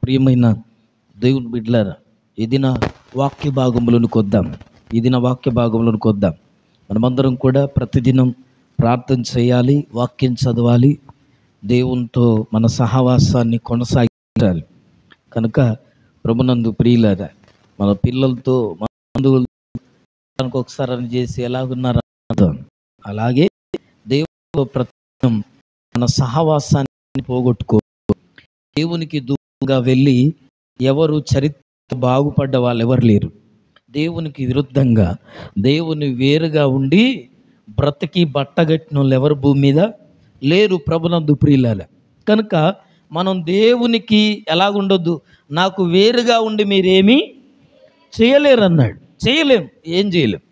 ప్రియమైన దేవుని బిడ్డలారా, ఇది నా వాక్య భాగంలోనికి వద్దాం. మనమందరం కూడా ప్రతిదినం ప్రార్థన చేయాలి, వాక్యం చదవాలి, దేవునితో మన సహవాసాన్ని కొనసాగించాలి. కనుక ప్రభునందు ప్రియులారా, మన పిల్లలతో మన బంధువులతో ఒకసారి అని చేసి ఎలాగున్నారు అలాగే దేవునితో ప్రతిదినం మన సహవాసాన్ని పోగొట్టుకో. దేవునికి దూరంగా వెళ్ళి ఎవరు చరిత్ర బాగుపడ్డ వాళ్ళు ఎవరు లేరు. దేవునికి విరుద్ధంగా దేవుని వేరుగా ఉండి బ్రతికి బట్టగట్టిన వాళ్ళు ఎవరు భూమి మీద లేరు. ప్రభునందు ప్రియులార, కనుక మనం దేవునికి ఎలాగుండొద్దు, నాకు వేరుగా ఉండి మీరేమీ చేయలేరు అన్నాడు. ఏం చేయలేం.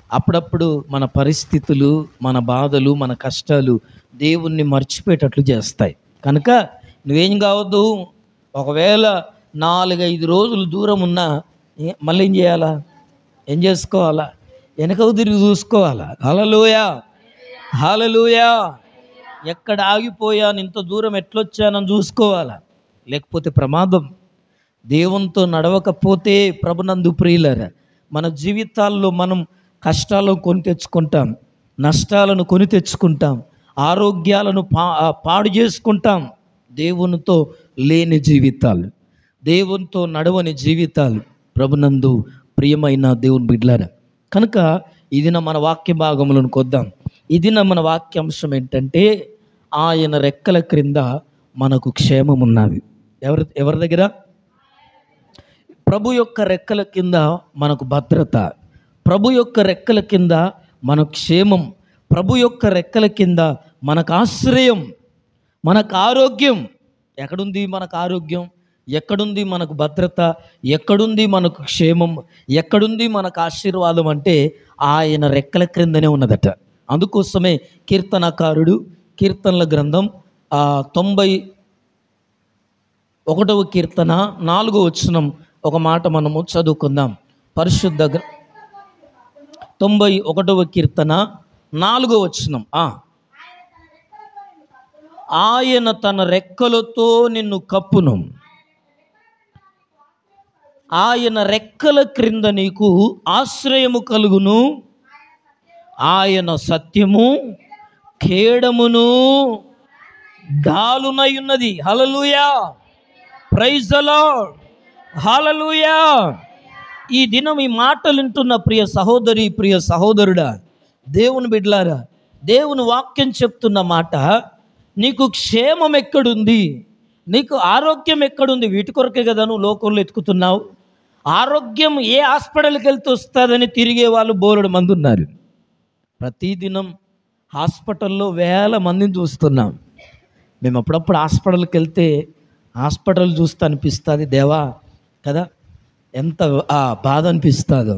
అప్పుడప్పుడు మన పరిస్థితులు, మన బాధలు, మన కష్టాలు దేవుణ్ణి మర్చిపోయేటట్లు చేస్తాయి. కనుక నువ్వేం కావద్దు, ఒకవేళ 4-5 రోజులు దూరం ఉన్నా మళ్ళీ ఏం చేయాలా, ఏం చేసుకోవాలా, వెనకకు తిరిగి చూసుకోవాలా. హల్లెలూయా. ఎక్కడ ఆగిపోయాను, ఇంత దూరం ఎట్లొచ్చానని చూసుకోవాలా, లేకపోతే ప్రమాదం. దేవునితో నడవకపోతే ప్రభునందు ప్రియులారా, మన జీవితాల్లో మనం కష్టాలను కొని తెచ్చుకుంటాం, నష్టాలను కొని తెచ్చుకుంటాం, ఆరోగ్యాలను పాడు చేసుకుంటాం. దేవునితో లేని జీవితాలు, దేవునితో నడవని జీవితాలు. ప్రభునందు ప్రియమైన దేవుని బిడ్డలారా, కనుక ఇది మన వాక్య భాగంలోనికి వద్దాం. ఇది మన వాక్యాంశం ఏంటంటే, ఆయన రెక్కల క్రింద మనకు క్షేమం ఉన్నది. ఎవరి దగ్గర? ప్రభు యొక్క రెక్కల కింద మనకు భద్రత, ప్రభు యొక్క రెక్కల కింద మన క్షేమం, ప్రభు యొక్క రెక్కల కింద మనకు ఆశ్రయం, మనకు ఆరోగ్యం. ఎక్కడుంది మనకు ఆరోగ్యం? ఎక్కడుంది మనకు భద్రత? ఎక్కడుంది మనకు క్షేమం? ఎక్కడుంది మనకు ఆశీర్వాదం? అంటే ఆయన రెక్కల క్రిందనే ఉన్నదట. అందుకోసమే కీర్తనకారుడు కీర్తనల గ్రంథం 91వ కీర్తన 4వ వచనం ఒక మాట మనము చదువుకుందాం. పరిశుద్ధ 91వ కీర్తన 4వ వచనం. ఆయన తన రెక్కలతో నిన్ను కప్పును, ఆయన రెక్కల క్రింద నీకు ఆశ్రయము కలుగును, ఆయన సత్యము కేడమును డాలునై ఉన్నది. హల్లెలూయా, ప్రైజ్ ది లార్డ్, హల్లెలూయా. ఈ దినం ఈ మాటలు వింటున్న ప్రియ సహోదరి, ప్రియ సహోదరుడా, దేవుని బిడ్డలారా, దేవుని వాక్యం చెప్తున్న మాట, నీకు క్షేమం ఎక్కడుంది, నీకు ఆరోగ్యం ఎక్కడుంది? వీటి కొరకే కదా నువ్వు లోకంలో ఎత్తుకుతున్నావు. ఆరోగ్యం ఏ హాస్పిటల్కి వెళ్తే వస్తుందని తిరిగే వాళ్ళు బోలెడు మంది ఉన్నారు. ప్రతిదినం హాస్పిటల్లో వేల మందిని చూస్తున్నాం. మేము అప్పుడప్పుడు హాస్పిటల్కి వెళ్తే హాస్పిటల్ చూస్తే అనిపిస్తుంది, దేవా కదా, ఎంత బాధ అనిపిస్తుందో.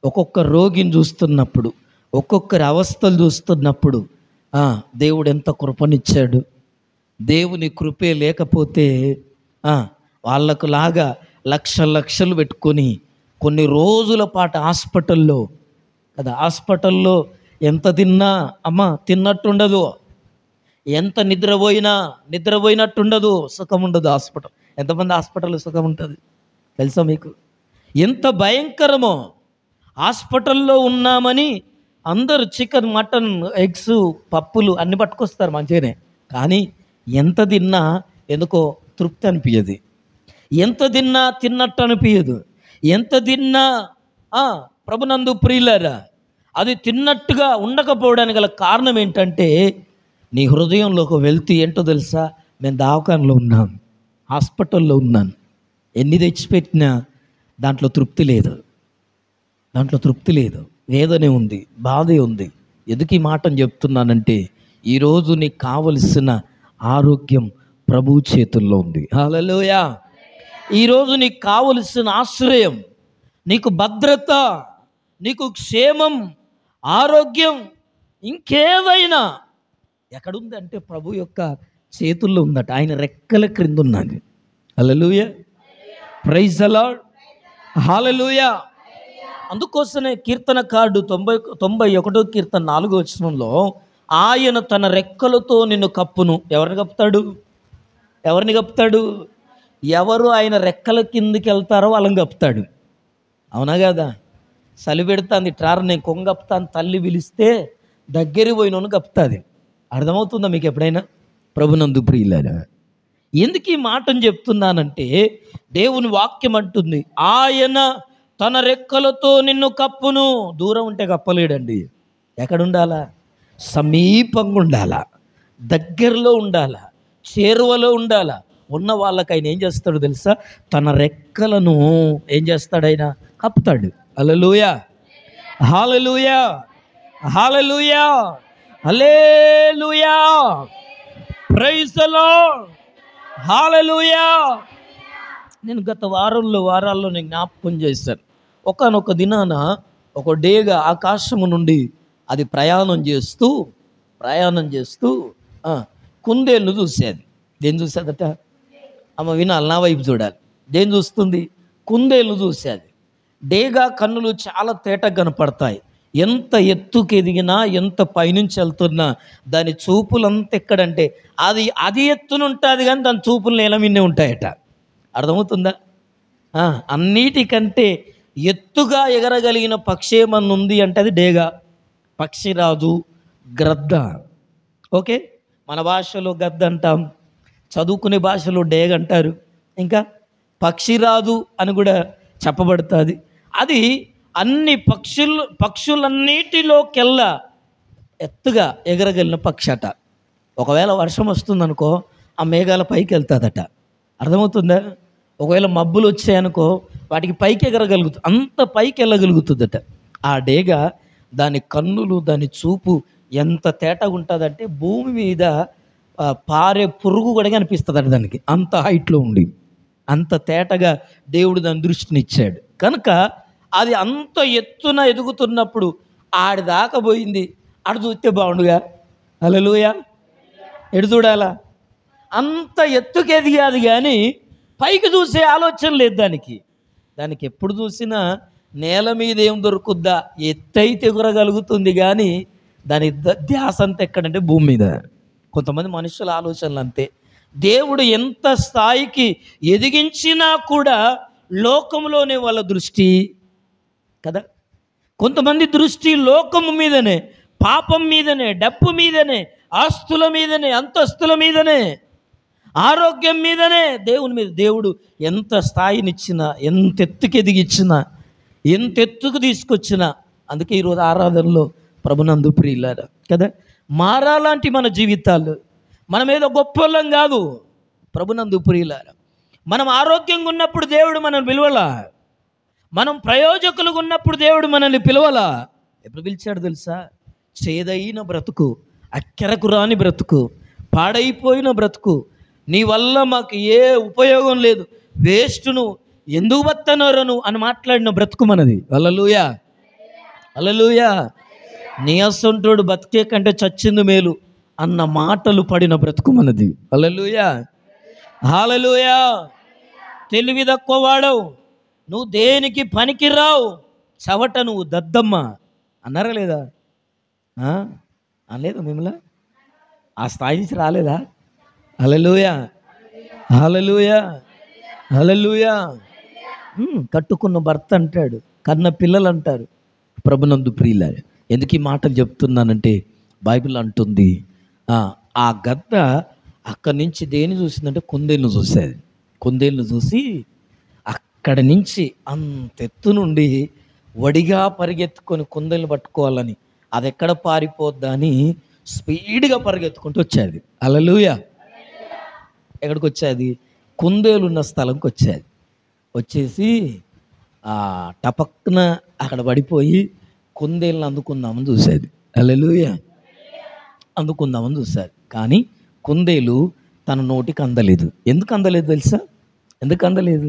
ఒక్కొక్క రోగిని చూస్తున్నప్పుడు, ఒక్కొక్కరి అవస్థలు చూస్తున్నప్పుడు దేవుడు ఎంత కృపనిచ్చాడు. దేవుని కృపే లేకపోతే వాళ్ళకు లాగా లక్షలు పెట్టుకొని కొన్ని రోజుల పాటు హాస్పిటల్లో ఎంత తిన్నా తిన్నట్టుండదు, ఎంత నిద్రపోయినట్టుండదు, సుఖం ఉండదు. హాస్పిటల్ ఎంతమంది హాస్పిటల్లో సుఖం ఉంటుంది తెలుసా మీకు? ఎంత భయంకరమో. హాస్పిటల్లో ఉన్నామని అందరూ చికెన్, మటన్, ఎగ్స్, పప్పులు అన్ని పట్టుకొస్తారు మంచిగానే, కానీ ఎంత తిన్నా ఎందుకో తృప్తి అనిపించదు, ఎంత తిన్నా తిన్నట్టు అనిపించదు, ఎంత తిన్నా ప్రభునందు ప్రియులారా, అది తిన్నట్టుగా ఉండకపోవడానికి గల కారణం ఏంటంటే, నీ హృదయంలోకి వెళ్తే ఏంటో తెలుసా? నేను దవాఖానలో ఉన్నాను, హాస్పిటల్లో ఉన్నాను, ఎన్ని తెచ్చిపెట్టినా దాంట్లో తృప్తి లేదు, వేదనే ఉంది, బాధే ఉంది. ఎందుకు ఈ మాటను చెప్తున్నానంటే, ఈరోజు నీకు కావలసిన ఆరోగ్యం ప్రభు చేతుల్లో ఉంది. హల్లెలూయా. ఈరోజు నీకు కావలసిన ఆశ్రయం, నీకు భద్రత, నీకు క్షేమం, ఆరోగ్యం ఇంకేదైనా ఎక్కడుంది అంటే ప్రభు యొక్క చేతుల్లో ఉందట. ఆయన రెక్కల క్రింద ఉన్నది. హల్లెలూయా, ప్రైజ్ ది లార్డ్, హల్లెలూయా. అందుకోసమే కీర్తనకారుడు 91వ కీర్తన 4వ వచనంలో, ఆయన తన రెక్కలతో నిన్ను కప్పును. ఎవరిని కప్పుతాడు? ఎవరు ఆయన రెక్కల కిందికి వెళ్తారో వాళ్ళని కప్పుతాడు. అవునా కదా? చలి పెడుతుంది ట్రార్, నేను కొంగప్పుతాను తల్లి పిలిస్తే దగ్గరికి పోయినోను కప్పుతుంది. అర్థమవుతుందా మీకు ఎప్పుడైనా? ప్రభునందు ప్రియులారా, ఎందుకు ఈ మాటను చెప్తున్నానంటే దేవుని వాక్యం అంటుంది, ఆయన తన రెక్కలతో నిన్ను కప్పును. దూరం ఉంటే కప్పలేడండి. ఎక్కడుండాలా? సమీపంగా ఉండాలా, దగ్గరలో ఉండాలా, చేరువలో ఉండాలా. ఉన్న వాళ్ళకి ఆయన ఏం చేస్తాడు తెలుసా? తన రెక్కలను ఏం చేస్తాడు? ఆయన కప్పుతాడు. హల్లెలూయా, hallelujah, hallelujah, hallelujah, praise the Lord, హల్లెలూయా. నేను గత వారాల్లో నేను జ్ఞాపకం చేశాను. ఒకానొక దినాన ఒక డేగ ఆకాశము నుండి అది ప్రయాణం చేస్తూ కుందేళ్ళు చూసేది. దేని చూసేదట? అమ్మ వినాలి, నా వైపు చూడాలి. దేని చూస్తుంది? కుందేళ్ళు చూసేది. డేగా కన్నులు చాలా తేటగా కనపడతాయి. ఎంత ఎత్తుకు ఎదిగినా, ఎంత పైనుంచి వెళ్తున్నా దాని చూపులంతా ఎక్కడంటే అది ఎత్తునుంటుంది, కానీ దాని చూపులు నేల మీదే ఉంటాయట. అర్థమవుతుందా? అన్నిటికంటే ఎత్తుగా ఎగరగలిగిన పక్షి ఏమన్నా ఉంది అంటే అది డేగా, పక్షిరాజు, గ్రద్ద. ఓకే, మన భాషలో గద్ద అంటాం, చదువుకునే భాషలో డేగ అంటారు, ఇంకా పక్షిరాజు అని కూడా చెప్పబడుతుంది. అది అన్ని పక్షులన్నిటిలోకెల్లా ఎత్తుగా ఎగరగలిగిన పక్షి అట. ఒకవేళ వర్షం వస్తుందనుకో ఆ మేఘాల పైకి వెళ్తుందట. అర్థమవుతుందా? ఒకవేళ మబ్బులు వచ్చాయనుకో వాటికి పైకి ఎగరగలుగుతుంది, అంత పైకి వెళ్ళగలుగుతుందట. ఆ డేగ దాని కన్నులు, దాని చూపు ఎంత తేటగా ఉంటుందంటే భూమి మీద పారే పురుగు కూడా కనిపిస్తుందట దానికి, అంత హైట్లో ఉండి, అంత తేటగా దేవుడు దాని దృష్టిని ఇచ్చాడు. కనుక అది అంత ఎత్తున ఎదుగుతున్నప్పుడు ఆడి దాకా పోయింది. ఆడు చూస్తే బాగుండుగా. హల్లెలూయా, ఎడు చూడాలా? అంత ఎత్తుకు ఎదిగాది కానీ పైకి చూసే ఆలోచన లేదు దానికి ఎప్పుడు చూసినా నేల మీద ఏం దొరుకుద్దా, ఎత్తైతే ఎగురగలుగుతుంది కానీ దాని ధ్యాస అంతా ఎక్కడంటే భూమి మీద. కొంతమంది మనుషుల ఆలోచనలు అంతే. దేవుడు ఎంత స్థాయికి ఎదిగించినా కూడా లోకంలోనే వాళ్ళ దృష్టి కదా. కొంతమంది దృష్టి లోకము మీదనే, పాపం మీదనే, డబ్బు మీదనే, ఆస్తుల మీదనే, అంతస్తుల మీదనే, ఆరోగ్యం మీదనే, దేవుని మీద. దేవుడు ఎంత స్థాయినిచ్చినా, ఎంత ఎత్తుకు ఎదిగిచ్చినా, ఎంత ఎత్తుకు తీసుకొచ్చినా, అందుకే ఈరోజు ఆరాధనలో ప్రభునందు ప్రియులారా కదా, మారాలాంటి మన జీవితాలు. మనం ఏదో గొప్పలం కాదు ప్రభునందు ప్రియులారా. మనం ఆరోగ్యంగా ఉన్నప్పుడు దేవుడు మనల్ని పిలవలా, మనం ప్రయోజకులుగా ఉన్నప్పుడు దేవుడు మనల్ని పిలవలా. ఎప్పుడు పిలిచాడు తెలుసా? చేదైన బ్రతుకు, అక్కరకు రాని బ్రతుకు, పాడైపోయిన బ్రతుకు, నీ వల్ల మాకు ఏ ఉపయోగం లేదు, వేస్ట్, నువ్వు ఎందుకు బతనరు అని మాట్లాడిన బ్రతుకు మనది. హల్లెలూయా, హల్లెలూయా. నీ అసంటోడు బతికే కంటే చచ్చింది మేలు అన్న మాటలు పడిన బ్రతుకు మనది. హల్లెలూయా, హల్లెలూయా. తెలివి తక్కువ వాడవు, నువ్వు దేనికి పనికిరావు, చవట, నువ్వు దద్దమ్మ అన్నారా లేదా? అనలేదు మిమ్మల్ని? ఆ స్థాయి నుంచి రాలేదా? హల్లెలూయా, హల్లెలూయా, హల్లెలూయా. కట్టుకున్న భర్త అంటాడు, కన్న పిల్లలు అంటారు. ప్రభునందు ప్రియులారా, ఎందుకు ఈ మాటలు చెప్తున్నానంటే బైబిల్ అంటుంది ఆ గద్ద అక్కడి నుంచి దేని చూసిందంటే కుందేళ్ళను చూసేది. కుందేళ్ళను చూసి అక్కడి నుంచి అంత ఎత్తు నుండి వడిగా పరిగెత్తుకొని కుందేళ్ళు పట్టుకోవాలని, అది ఎక్కడ పారిపోద్దా అని స్పీడ్గా పరిగెత్తుకుంటూ వచ్చేది. హల్లెలూయా. ఎక్కడికి వచ్చేది? కుందేలు ఉన్న స్థలంకి వచ్చేది. వచ్చేసి టపక్న అక్కడ పడిపోయి కుందేళ్ళని అందుకుందామని చూసేది. హల్లెలూయా, అందుకుందామని చూసేది. కానీ కుందేలు తన నోటికి అందలేదు. ఎందుకు అందలేదు తెలుసా? ఎందుకు అందలేదు?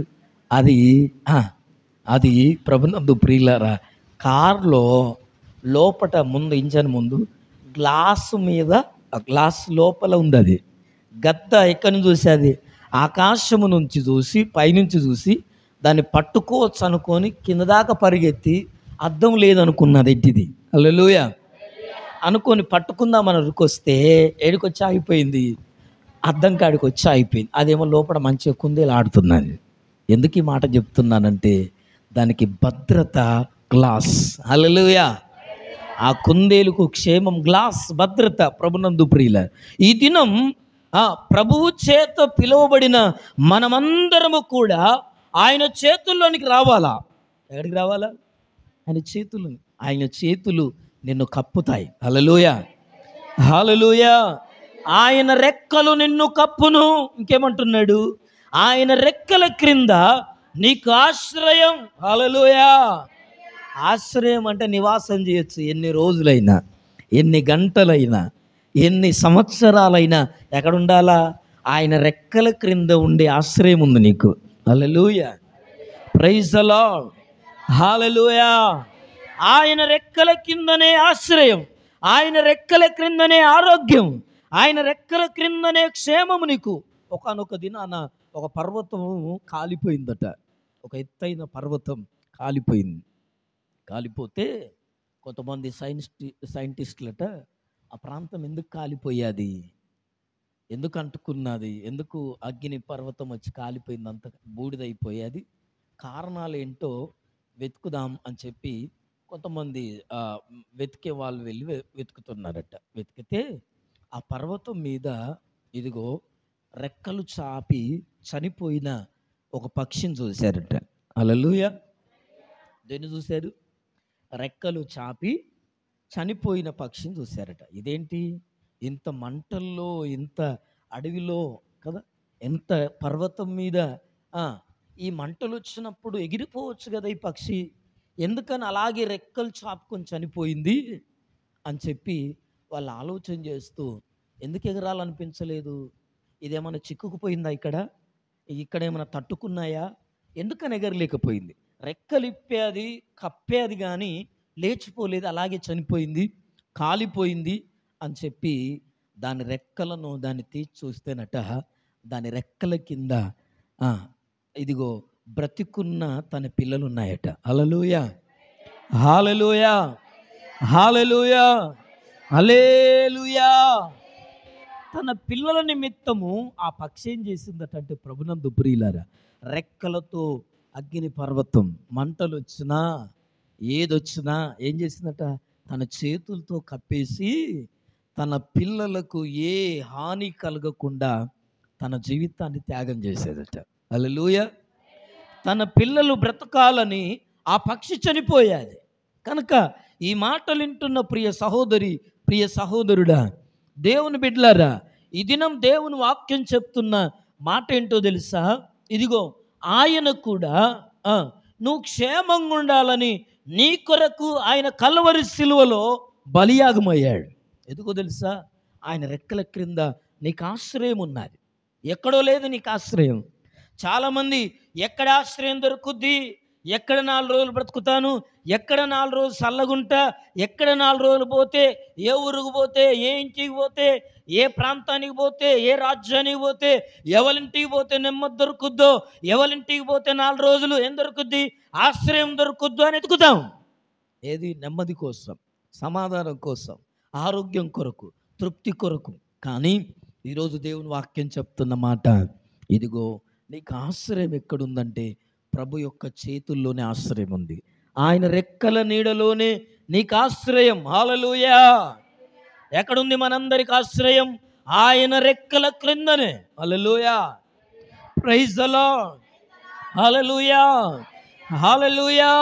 అది ప్రభునందు ప్రియులారా, కార్లో లోపట ముందు, ఇంజన్ ముందు గ్లాసు మీద, గ్లాస్ లోపల ఉంది అది. గద్ద ఎక్కడి నుంచి చూసేది? ఆకాశము నుంచి చూసి, పైనుంచి చూసి దాన్ని పట్టుకోవచ్చు అనుకొని కింద దాకా పరిగెత్తి అద్దం లేదనుకున్నది ఎట్టిది. హల్లెలూయా. అనుకొని పట్టుకుందామని రుకొస్తే ఏడికొచ్చి ఆగిపోయింది. అద్దం కాడికి వచ్చి అయిపోయింది. అదేమో లోపల మంచిగా కుందేలు ఆడుతున్నది. ఎందుకు ఈ మాట చెప్తున్నానంటే దానికి భద్రత గ్లాస్. హల్లెలూయా. ఆ కుందేలుకు క్షేమం గ్లాస్, భద్రత. ప్రభునందు ప్రియుల, ఈ దినం ప్రభువు చేత పిలువబడిన మనమందరము కూడా ఆయన చేతుల్లోనికి రావాలా. ఎక్కడికి రావాలా? ఆయన చేతులు. ఆయన చేతులు నిన్ను కప్పుతాయి. హల్లెలూయా, హల్లెలూయా. ఆయన రెక్కలు నిన్ను కప్పును. ఇంకేమంటున్నాడు? ఆయన రెక్కల క్రింద నీకు ఆశ్రయం. హల్లెలూయా. ఆశ్రయం అంటే నివాసం చేయొచ్చు. ఎన్ని రోజులైనా, ఎన్ని గంటలైనా, ఎన్ని సంవత్సరాలైనా ఎక్కడ ఉండాలా? ఆయన రెక్కల క్రింద ఉండే ఆశ్రయం ఉంది నీకు. హల్లెలూయా, ప్రైజ్ ది లార్డ్, హల్లెలూయా. ఆయన రెక్కల కిందనే ఆశ్రయం, ఆయన రెక్కల క్రిందనే ఆరోగ్యం, ఆయన రెక్కల క్రిందనే క్షేమము నీకు. ఒకానొక దినాన ఒక పర్వతము కాలిపోయిందట. ఒక ఎత్తైన పర్వతం కాలిపోయింది. కాలిపోతే కొంతమంది సైంటిస్టులట ఆ ప్రాంతం ఎందుకు కాలిపోయాది, ఎందుకు అంటుకున్నది, ఎందుకు అగ్ని పర్వతం వచ్చి కాలిపోయింది, అంత బూడిదైపోయేది, కారణాలు ఏంటో వెతుకుదాం అని చెప్పి కొంతమంది వెతికే వాళ్ళు వెళ్ళి వెతుకుతున్నారట. వెతికితే ఆ పర్వతం మీద ఇదిగో రెక్కలు చాపి చనిపోయిన ఒక పక్షిని చూశారట. హల్లెలూయా. దేన్ని చూశారు? రెక్కలు చాపి చనిపోయిన పక్షిని చూశారట. ఇదేంటి? ఇంత మంటల్లో, ఇంత అడవిలో కదా, ఎంత పర్వతం మీద ఈ మంటలు వచ్చినప్పుడు ఎగిరిపోవచ్చు కదా ఈ పక్షి, ఎందుకని అలాగే రెక్కలు చాపుకొని చనిపోయింది అని చెప్పి వాళ్ళు ఆలోచన చేస్తూ ఎందుకు ఎగరాలనిపించలేదు? ఇదేమైనా చిక్కుకుపోయిందా? ఇక్కడ ఏమైనా తట్టుకున్నాయా? ఎందుకని ఎగరలేకపోయింది? రెక్కలిప్పేది, కప్పేది, కానీ లేచిపోలేదు, అలాగే చనిపోయింది, కాలిపోయింది అని చెప్పి దాని రెక్కలను దాన్ని తీసి చూస్తేనట దాని రెక్కల కింద ఇదిగో బ్రతికున్న తన పిల్లలు ఉన్నాయట. హల్లెలూయా, హల్లెలూయా, హల్లెలూయా, హల్లెలూయా. తన పిల్లల నిమిత్తము ఆ పక్షి ఏం చేసిందట అంటే ప్రభునందు ప్రియులారా, రెక్కలతో అగ్ని పర్వతం మంటలు వచ్చినా ఏదొచ్చినా ఏం చేసిందట? తన చేతులతో కప్పేసి తన పిల్లలకు ఏ హాని కలగకుండా తన జీవితాన్ని త్యాగం చేసేదట. హల్లెలూయా. తన పిల్లలు బ్రతకాలని ఆ పక్షి చనిపోయాది. కనుక ఈ మాటలు వింటున్న ప్రియ సహోదరి, ప్రియ సహోదరుడా, దేవుని బిడ్డలారా, ఈ దినం దేవుని వాక్యం చెప్తున్న మాట ఏంటో తెలుసా? ఇదిగో ఆయన కూడా నువ్వు క్షేమంగా ఉండాలని నీ కొరకు ఆయన కల్వరి సిలువలో బలియాగమయ్యాడు. ఎందుకో తెలుసా? ఆయన రెక్కల క్రింద నీకు ఆశ్రయం ఉన్నది. ఎక్కడో లేదు నీకు ఆశ్రయం. చాలామంది ఎక్కడ ఆశ్రయం దొరుకుద్ది, ఎక్కడ 4 రోజులు బ్రతుకుతాను, ఎక్కడ 4 రోజులు చల్లగుంటా, ఎక్కడ 4 రోజులు పోతే, ఏ ఊరికి పోతే, ఏ ఇంటికి పోతే, ఏ ప్రాంతానికి పోతే, ఏ రాజ్యానికి పోతే, ఎవరింటికి పోతే నెమ్మది దొరుకుద్దో, ఎవరింటికి పోతే 4 రోజులు ఏం దొరుకుద్ది, ఆశ్రయం దొరుకుద్దో అని ఎతుకుతాం. ఏది? నెమ్మది కోసం, సమాధానం కోసం, ఆరోగ్యం కొరకు, తృప్తి కొరకు. కానీ ఈరోజు దేవుని వాక్యం చెప్తున్న మాట, ఇదిగో నీకు ఆశ్రయం ఎక్కడుందంటే ప్రభు యొక్క చేతుల్లోనే ఆశ్రయం ఉంది. ఆయన రెక్కల నీడలోనే నీకు ఆశ్రయం. హల్లెలూయా. ఎక్కడుంది మనందరికి ఆశ్రయం? ఆయన రెక్కల క్రిందనే. హల్లెలూయా, praise the Lord, hallelujah, hallelujah.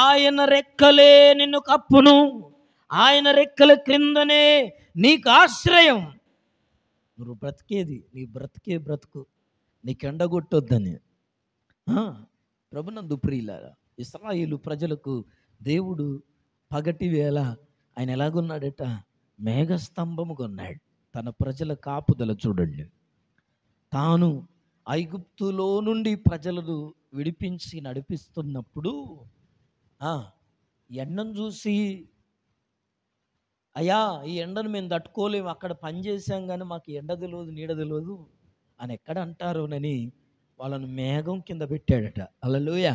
ఆయన రెక్కలే నిన్ను కప్పును, ఆయన రెక్కల క్రిందనే నీకు ఆశ్రయం. నువ్వు బ్రతికేది, నీ బ్రతికే బ్రతుకు నీకు ఎండగొట్టొద్దని. ప్రభునందు ప్రియులారా, ఇశ్రాయేలు ప్రజలకు దేవుడు పగటి వేళ ఆయన ఎలాగున్నాడట? మేఘస్తంభముగా ఉన్నాడు. తన ప్రజల కాపుదల చూడండి. తాను ఐగుప్తులో నుండి ప్రజలను విడిపించి నడిపిస్తున్నప్పుడు ఎండను చూసి, అయ్యా ఈ ఎండను మేము తట్టుకోలేము, అక్కడ పని చేసాం కానీ మాకు ఎండ తెలియదు, నీడ తెలియదు అని ఎక్కడ అంటారోనని వాళ్ళను మేఘం కింద పెట్టాడట. హల్లెలూయా.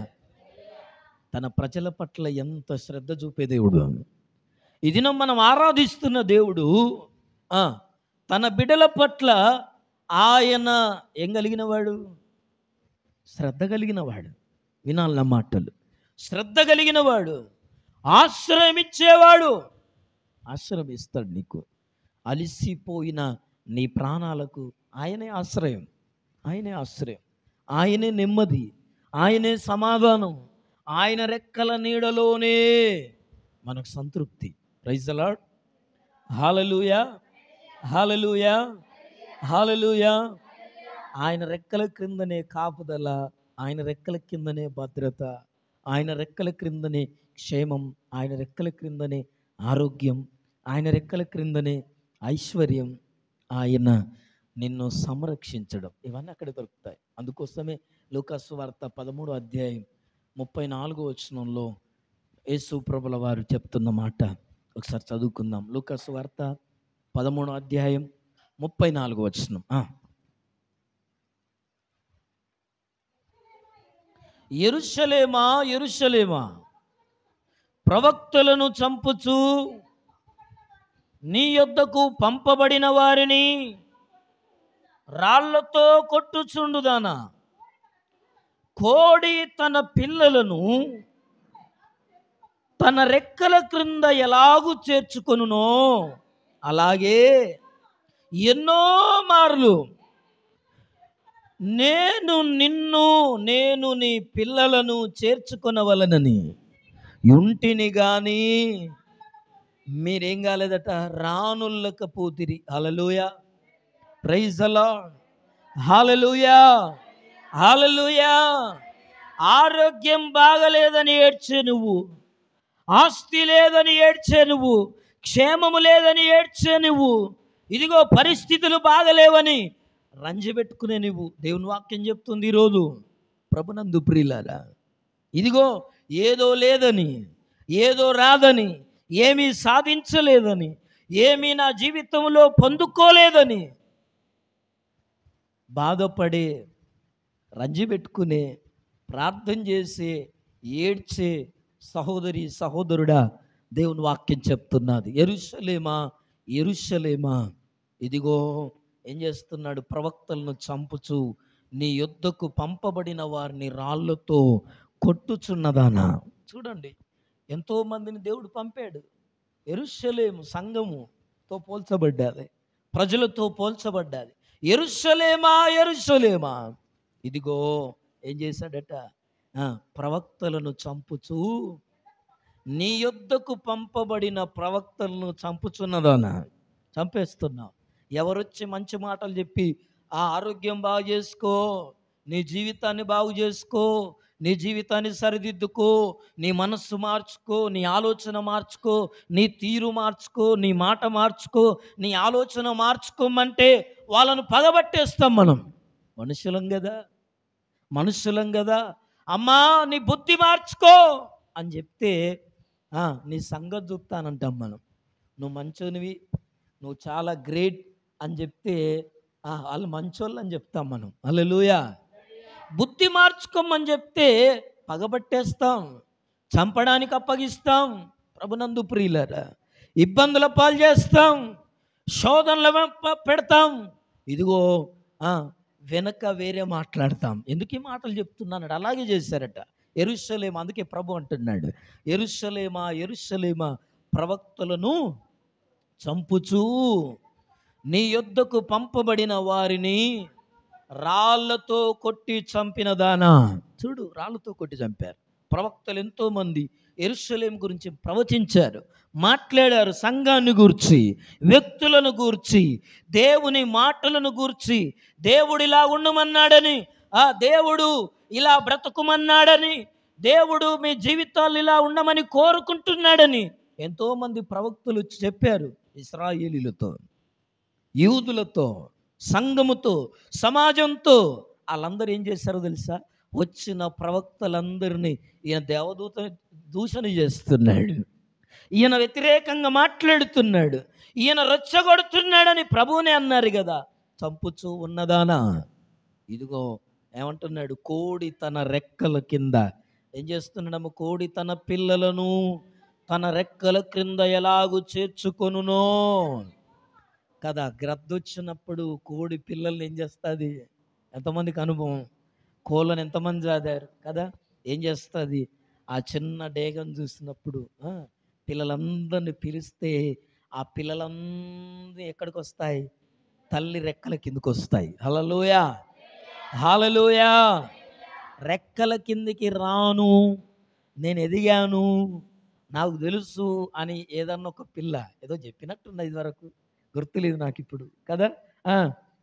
తన ప్రజల పట్ల ఎంత శ్రద్ధ చూపే దేవుడు. ఈ దినం మనం ఆరాధిస్తున్న దేవుడు తన బిడ్డల పట్ల ఆయన ఏం కలిగిన వాడు? శ్రద్ధ కలిగిన వాడు. వినాలి నా మాటలు. శ్రద్ధ కలిగిన వాడు, ఆశ్రయం ఇచ్చేవాడు. ఆశ్రయం ఇస్తాడు నీకు. అలిసిపోయిన నీ ప్రాణాలకు ఆయనే ఆశ్రయం, ఆయనే ఆశ్రయం, ఆయనే నెమ్మది, ఆయనే సమాధానం. ఆయన రెక్కల నీడలోనే మనకు సంతృప్తి. Praise the Lord. Hallelujah, hallelujah, hallelujah. ఆయన రెక్కల క్రిందనే కాపుదల, ఆయన రెక్కల కిందనే భద్రత, ఆయన రెక్కల క్రిందనే క్షేమం, ఆయన రెక్కల క్రిందనే ఆరోగ్యం, ఆయన రెక్కల క్రిందనే ఐశ్వర్యం. ఆయన నిన్ను సంరక్షించడం, ఇవన్నీ అక్కడ దొరుకుతాయి. అందుకోసమే లూకాసు వార్త 13వ అధ్యాయం 34వ వచనంలో యేసు ప్రభుల వారు చెప్తున్న మాట ఒకసారి చదువుకుందాం. లూకాసు వార్త 13వ అధ్యాయం 34వ వచనం. యెరూషలేమా, యెరూషలేమా, ప్రవక్తలను చంపుచు నీ యొద్దకు పంపబడిన వారిని రాళ్లతో కొట్టుచుండుదానా, కోడి తన పిల్లలను తన రెక్కల క్రింద ఎలాగూ చేర్చుకొనునో అలాగే ఎన్నో మార్లు నేను నీ పిల్లలను చేర్చుకొనవలనని యుంటిని గాని మీరేం కాలేదట, రానుల్లకపోతిరి. హల్లెలూయా, ప్రైజ్ ది లార్డ్, హల్లెలూయా, హల్లెలూయా. ఆరోగ్యం బాగలేదని ఏడ్చే నువ్వు, ఆస్తి లేదని ఏడ్చే నువ్వు, క్షేమము లేదని ఏడ్చే నువ్వు, ఇదిగో పరిస్థితులు బాగలేవని రంజి పెట్టుకునే నువ్వు, దేవుని వాక్యం చెప్తుంది ఈరోజు ప్రభునందు ప్రియులారా, ఇదిగో ఏదో లేదని, ఏదో రాదని, ఏమీ సాధించలేదని, ఏమీ నా జీవితంలో పొందుకోలేదని బాధపడే, రంజి పెట్టుకునే, ప్రార్థన చేసే, ఏడ్చే సహోదరి సహోదరుడా, దేవుని వాక్యం చెప్తున్నది. యెరూషలేమా, యెరూషలేమా, ఇదిగో ఏం చేస్తున్నాడు, ప్రవక్తలను చంపుచు నీ యొద్దకు పంపబడిన వారిని రాళ్లతో కొట్టుచున్నదానా. చూడండి, ఎంతోమందిని దేవుడు పంపాడు. యెరూషలేము సంఘముతో పోల్చబడ్డాది, ప్రజలతో పోల్చబడ్డాది. యెరూషలేమా, యెరూషలేమా, ఇదిగో ఏం చేశాడట, ప్రవక్తలను చంపుచు నీ యొద్దకు పంపబడిన ప్రవక్తలను చంపుచున్నదానా. చంపేస్తున్నావు. ఎవరొచ్చి మంచి మాటలు చెప్పి ఆ ఆరోగ్యం బాగు చేసుకో, నీ జీవితాన్ని బాగు చేసుకో, నీ జీవితాన్ని సరిదిద్దుకో, నీ మనస్సు మార్చుకో, నీ ఆలోచన మార్చుకో, నీ తీరు మార్చుకో, నీ మాట మార్చుకో, నీ ఆలోచన మార్చుకోమంటే వాళ్ళను పగబట్టేస్తాం మనం. మనుషులం కదా. అమ్మా నీ బుద్ధి మార్చుకో అని చెప్తే నీ సంగతి చూస్తానంటాం మనం. నువ్వు మంచోనివి, నువ్వు చాలా గ్రేట్ అని చెప్తే వాళ్ళు మంచోళ్ళు అని చెప్తాం మనం. హల్లెలూయా. బుద్ధి మార్చుకోమని చెప్తే పగబట్టేస్తాం, చంపడానికి అప్పగిస్తాం. ప్రభునందు ప్రియులారా, ఇబ్బందుల పాలు చేస్తాం, శోధనలు పెడతాం. ఇదిగో వెనక వేరే మాట్లాడతాం. ఎందుకు ఈ మాటలు చెప్తున్నాడు? అలాగే చేశారట యెరూషలేమా. అందుకే ప్రభు అంటున్నాడు, యెరూషలేమా, యెరూషలేమా, ప్రవక్తలను చంపుచూ నీ యొద్దకు పంపబడిన వారిని రాళ్లతో కొట్టి చంపిన దానా. చూడు, రాళ్లతో కొట్టి చంపారు. ప్రవక్తలు ఎంతోమంది యెరూషలేం గురించి ప్రవచించారు, మాట్లాడారు. సంఘాన్ని గూర్చి, వ్యక్తులను గూర్చి, దేవుని మాటలను గూర్చి, దేవుడు ఇలా ఉండమన్నాడని, దేవుడు ఇలా బ్రతకమన్నాడని, దేవుడు మీ జీవితాలు ఇలా ఉండమని కోరుకుంటున్నాడని ఎంతోమంది ప్రవక్తలు చెప్పారు. ఇశ్రాయేలీలతో, యూదులతో, సంఘముతో, సమాజంతో. వాళ్ళందరూ ఏం చేశారో తెలుసా? వచ్చిన ప్రవక్తలందరినీ ఈయన దేవదూత దూషణ చేస్తున్నాడు, ఈయన వ్యతిరేకంగా మాట్లాడుతున్నాడు, ఈయన రెచ్చగొడుతున్నాడని ప్రభువునే అన్నారు కదా. చంపుచూ ఉన్నదానా. ఇదిగో ఏమంటున్నాడు, కోడి తన రెక్కల కింద ఏం చేస్తున్నాడమ్మ, కోడి తన పిల్లలను తన రెక్కల క్రింద ఎలాగూ చేర్చుకొనునో కదా. గ్రద్దొచ్చినప్పుడు కోడి పిల్లల్ని ఏం చేస్తుంది? ఎంతమందికి అనుభవం? కోళ్ళని ఎంతమంది చదివారు కదా? ఏం చేస్తుంది? ఆ చిన్న డేగను చూసినప్పుడు పిల్లలందరిని పిలిస్తే ఆ పిల్లలందరూ ఎక్కడికి వస్తాయి? తల్లి రెక్కల కిందకి వస్తాయి. హల్లెలూయా, హల్లెలూయా. రెక్కల కిందికి రాను, నేను ఎదిగాను, నాకు తెలుసు అని ఏదన్నా ఒక పిల్ల ఏదో చెప్పినట్టున్నది ఇది వరకు, గుర్తులేదు నాకు ఇప్పుడు కదా. ఆ,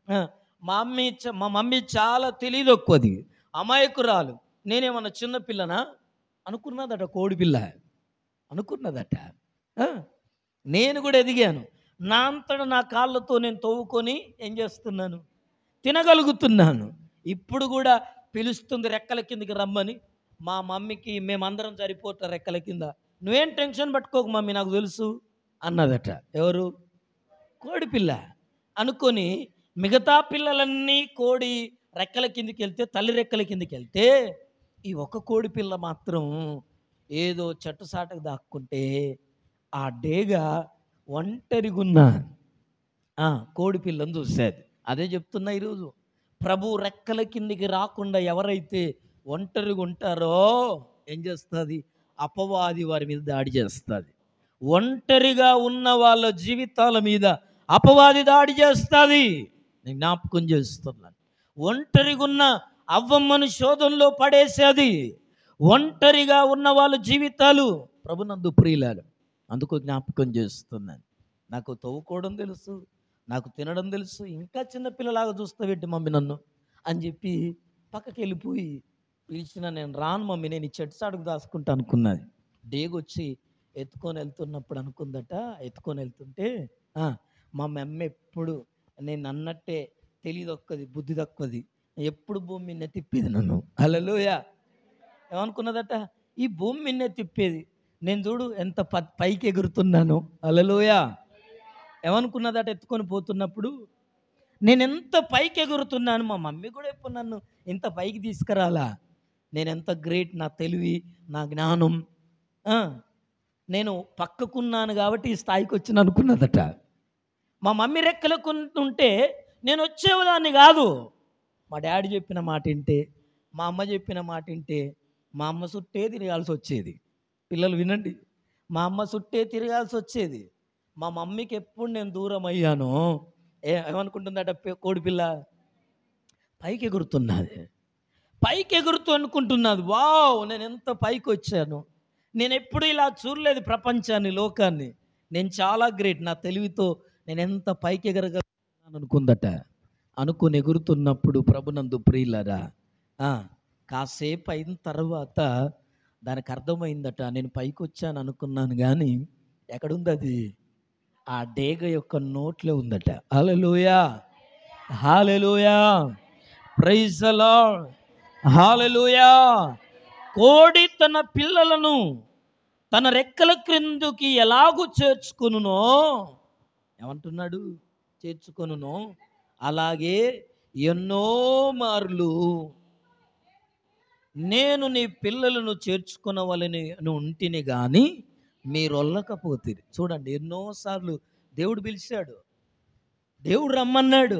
ఆ. మా మమ్మీ చాలా తెలియదొక్కువది, అమాయకురాలు. నేనేమన్నా చిన్న పిల్లనా అనుకున్నదట, కోడి పిల్ల అనుకున్నదట. ఆ, నేను కూడా ఎదిగాను. నా అంతటా నా కాళ్ళతో నేను తవ్వుకొని ఏం చేస్తున్నాను? తినగలుగుతున్నాను. ఇప్పుడు కూడా పిలుస్తుంది రెక్కల కిందకి రమ్మని. మా మమ్మీకి మేమందరం సరిపోతాం రెక్కల కింద, నువ్వేం టెన్షన్ పట్టుకోకు మమ్మీ, నాకు తెలుసు అన్నదట. ఎవరు? కోడిపిల్ల అనుకొని. మిగతా పిల్లలన్నీ కోడి రెక్కల కిందకి వెళ్తే, తల్లి రెక్కల కిందకి వెళ్తే, ఈ ఒక కోడి పిల్ల మాత్రం ఏదో చెట్టు సాటకు దాక్కుంటే ఆ డేగ ఒంటరిగున్న కోడి పిల్లని చూసేది. అదే చెప్తున్నా ఈరోజు, ప్రభు రెక్కల కిందికి రాకుండా ఎవరైతే ఒంటరిగా ఉంటారో ఏం చేస్తుంది? అపవాది వారి మీద దాడి చేస్తుంది. ఒంటరిగా ఉన్న వాళ్ళ జీవితాల మీద అపవాది దాడి చేస్తుంది. నేను జ్ఞాపకం చేస్తున్నాను. ఒంటరిగా ఉన్న అవ్వమ్మను శోధనలో పడేసేది. ఒంటరిగా ఉన్న వాళ్ళ జీవితాలు ప్రభునందు ప్రియులాలు. అందుకు జ్ఞాపకం చేస్తున్నాను. నాకు తవ్వుకోవడం తెలుసు, నాకు తినడం తెలుసు, ఇంకా చిన్నపిల్లలాగా చూస్తావేంటి మమ్మీ నన్ను అని చెప్పి పక్కకి వెళ్ళిపోయి పిలిచిన, నేను రాను మమ్మీ, నేను ఈ చెట్టు సాటుకు దాచుకుంటా అనుకున్నది. డేగొచ్చి ఎత్తుకొని వెళ్తున్నప్పుడు అనుకుందట, ఎత్తుకొని వెళ్తుంటే మా మమ్మ ఎప్పుడు నేను అన్నట్టే తెలియదొక్కది, బుద్ధి తక్కువది, ఎప్పుడు భూమి మిన్నే తిప్పేది నన్ను. హల్లెలూయా. ఏమనుకున్నదట? ఈ భూమి మిన్నే తిప్పేది, నేను చూడు ఎంత పైకి ఎగురుతున్నాను. హల్లెలూయా. ఏమనుకున్నదట? ఎత్తుకొని పోతున్నప్పుడు నేను ఎంత పైకి ఎగురుతున్నాను, మా మమ్మీ కూడా ఎప్పుడు నన్ను ఇంత పైకి తీసుకురాలా, నేను ఎంత గ్రేట్, నా తెలివి, నా జ్ఞానం, నేను పక్కకున్నాను కాబట్టి ఈ స్థాయికి వచ్చిన అనుకున్నదట. మా మమ్మీ రెక్కలకు ఉంటే నేను వచ్చేదాన్ని కాదు. మా డాడీ చెప్పిన మాట వింటే, మా అమ్మ చెప్పిన మాట వింటే, మా అమ్మ చుట్టే తిరగాల్సి వచ్చేది. పిల్లలు వినండి, మా అమ్మ చుట్టే తిరగాల్సి వచ్చేది. మా మమ్మీకి ఎప్పుడు నేను దూరం అయ్యానో ఏమనుకుంటుందట కోడిపిల్ల? పైకి ఎగురుతున్నది, పైకి ఎగురుతూ అనుకుంటున్నది, వావ్ నేను ఎంత పైకి వచ్చాను, నేను ఎప్పుడు ఇలా చూడలేదు ప్రపంచాన్ని, లోకాన్ని, నేను చాలా గ్రేట్, నా తెలివితో నేను ఎంత పైకి ఎగరగలుగుతున్నాను అనుకుందట. అనుకుని ఎగురుతున్నప్పుడు ప్రభునందు ప్రియులరా, కాసేపు అయిన తర్వాత దానికి అర్థమైందట, నేను పైకి వచ్చాను అనుకున్నాను కానీ ఎక్కడుంది అది? ఆ డేగ యొక్క నోట్లో ఉందట. హల్లెలూయా, హల్లెలూయా, ప్రైజ్ ది లార్డ్, హల్లెలూయా. కోడి తన పిల్లలను తన రెక్కల క్రిందుకి ఎలాగూ చేర్చుకొనునో, ఏమంటున్నాడు? చేర్చుకొనునో, అలాగే ఎన్నో మార్లు నేను నీ పిల్లలను చేర్చుకునవలని ఉంటిని కానీ మీరొల్లకపోతే. చూడండి, ఎన్నోసార్లు దేవుడు పిలిచాడు, దేవుడు రమ్మన్నాడు,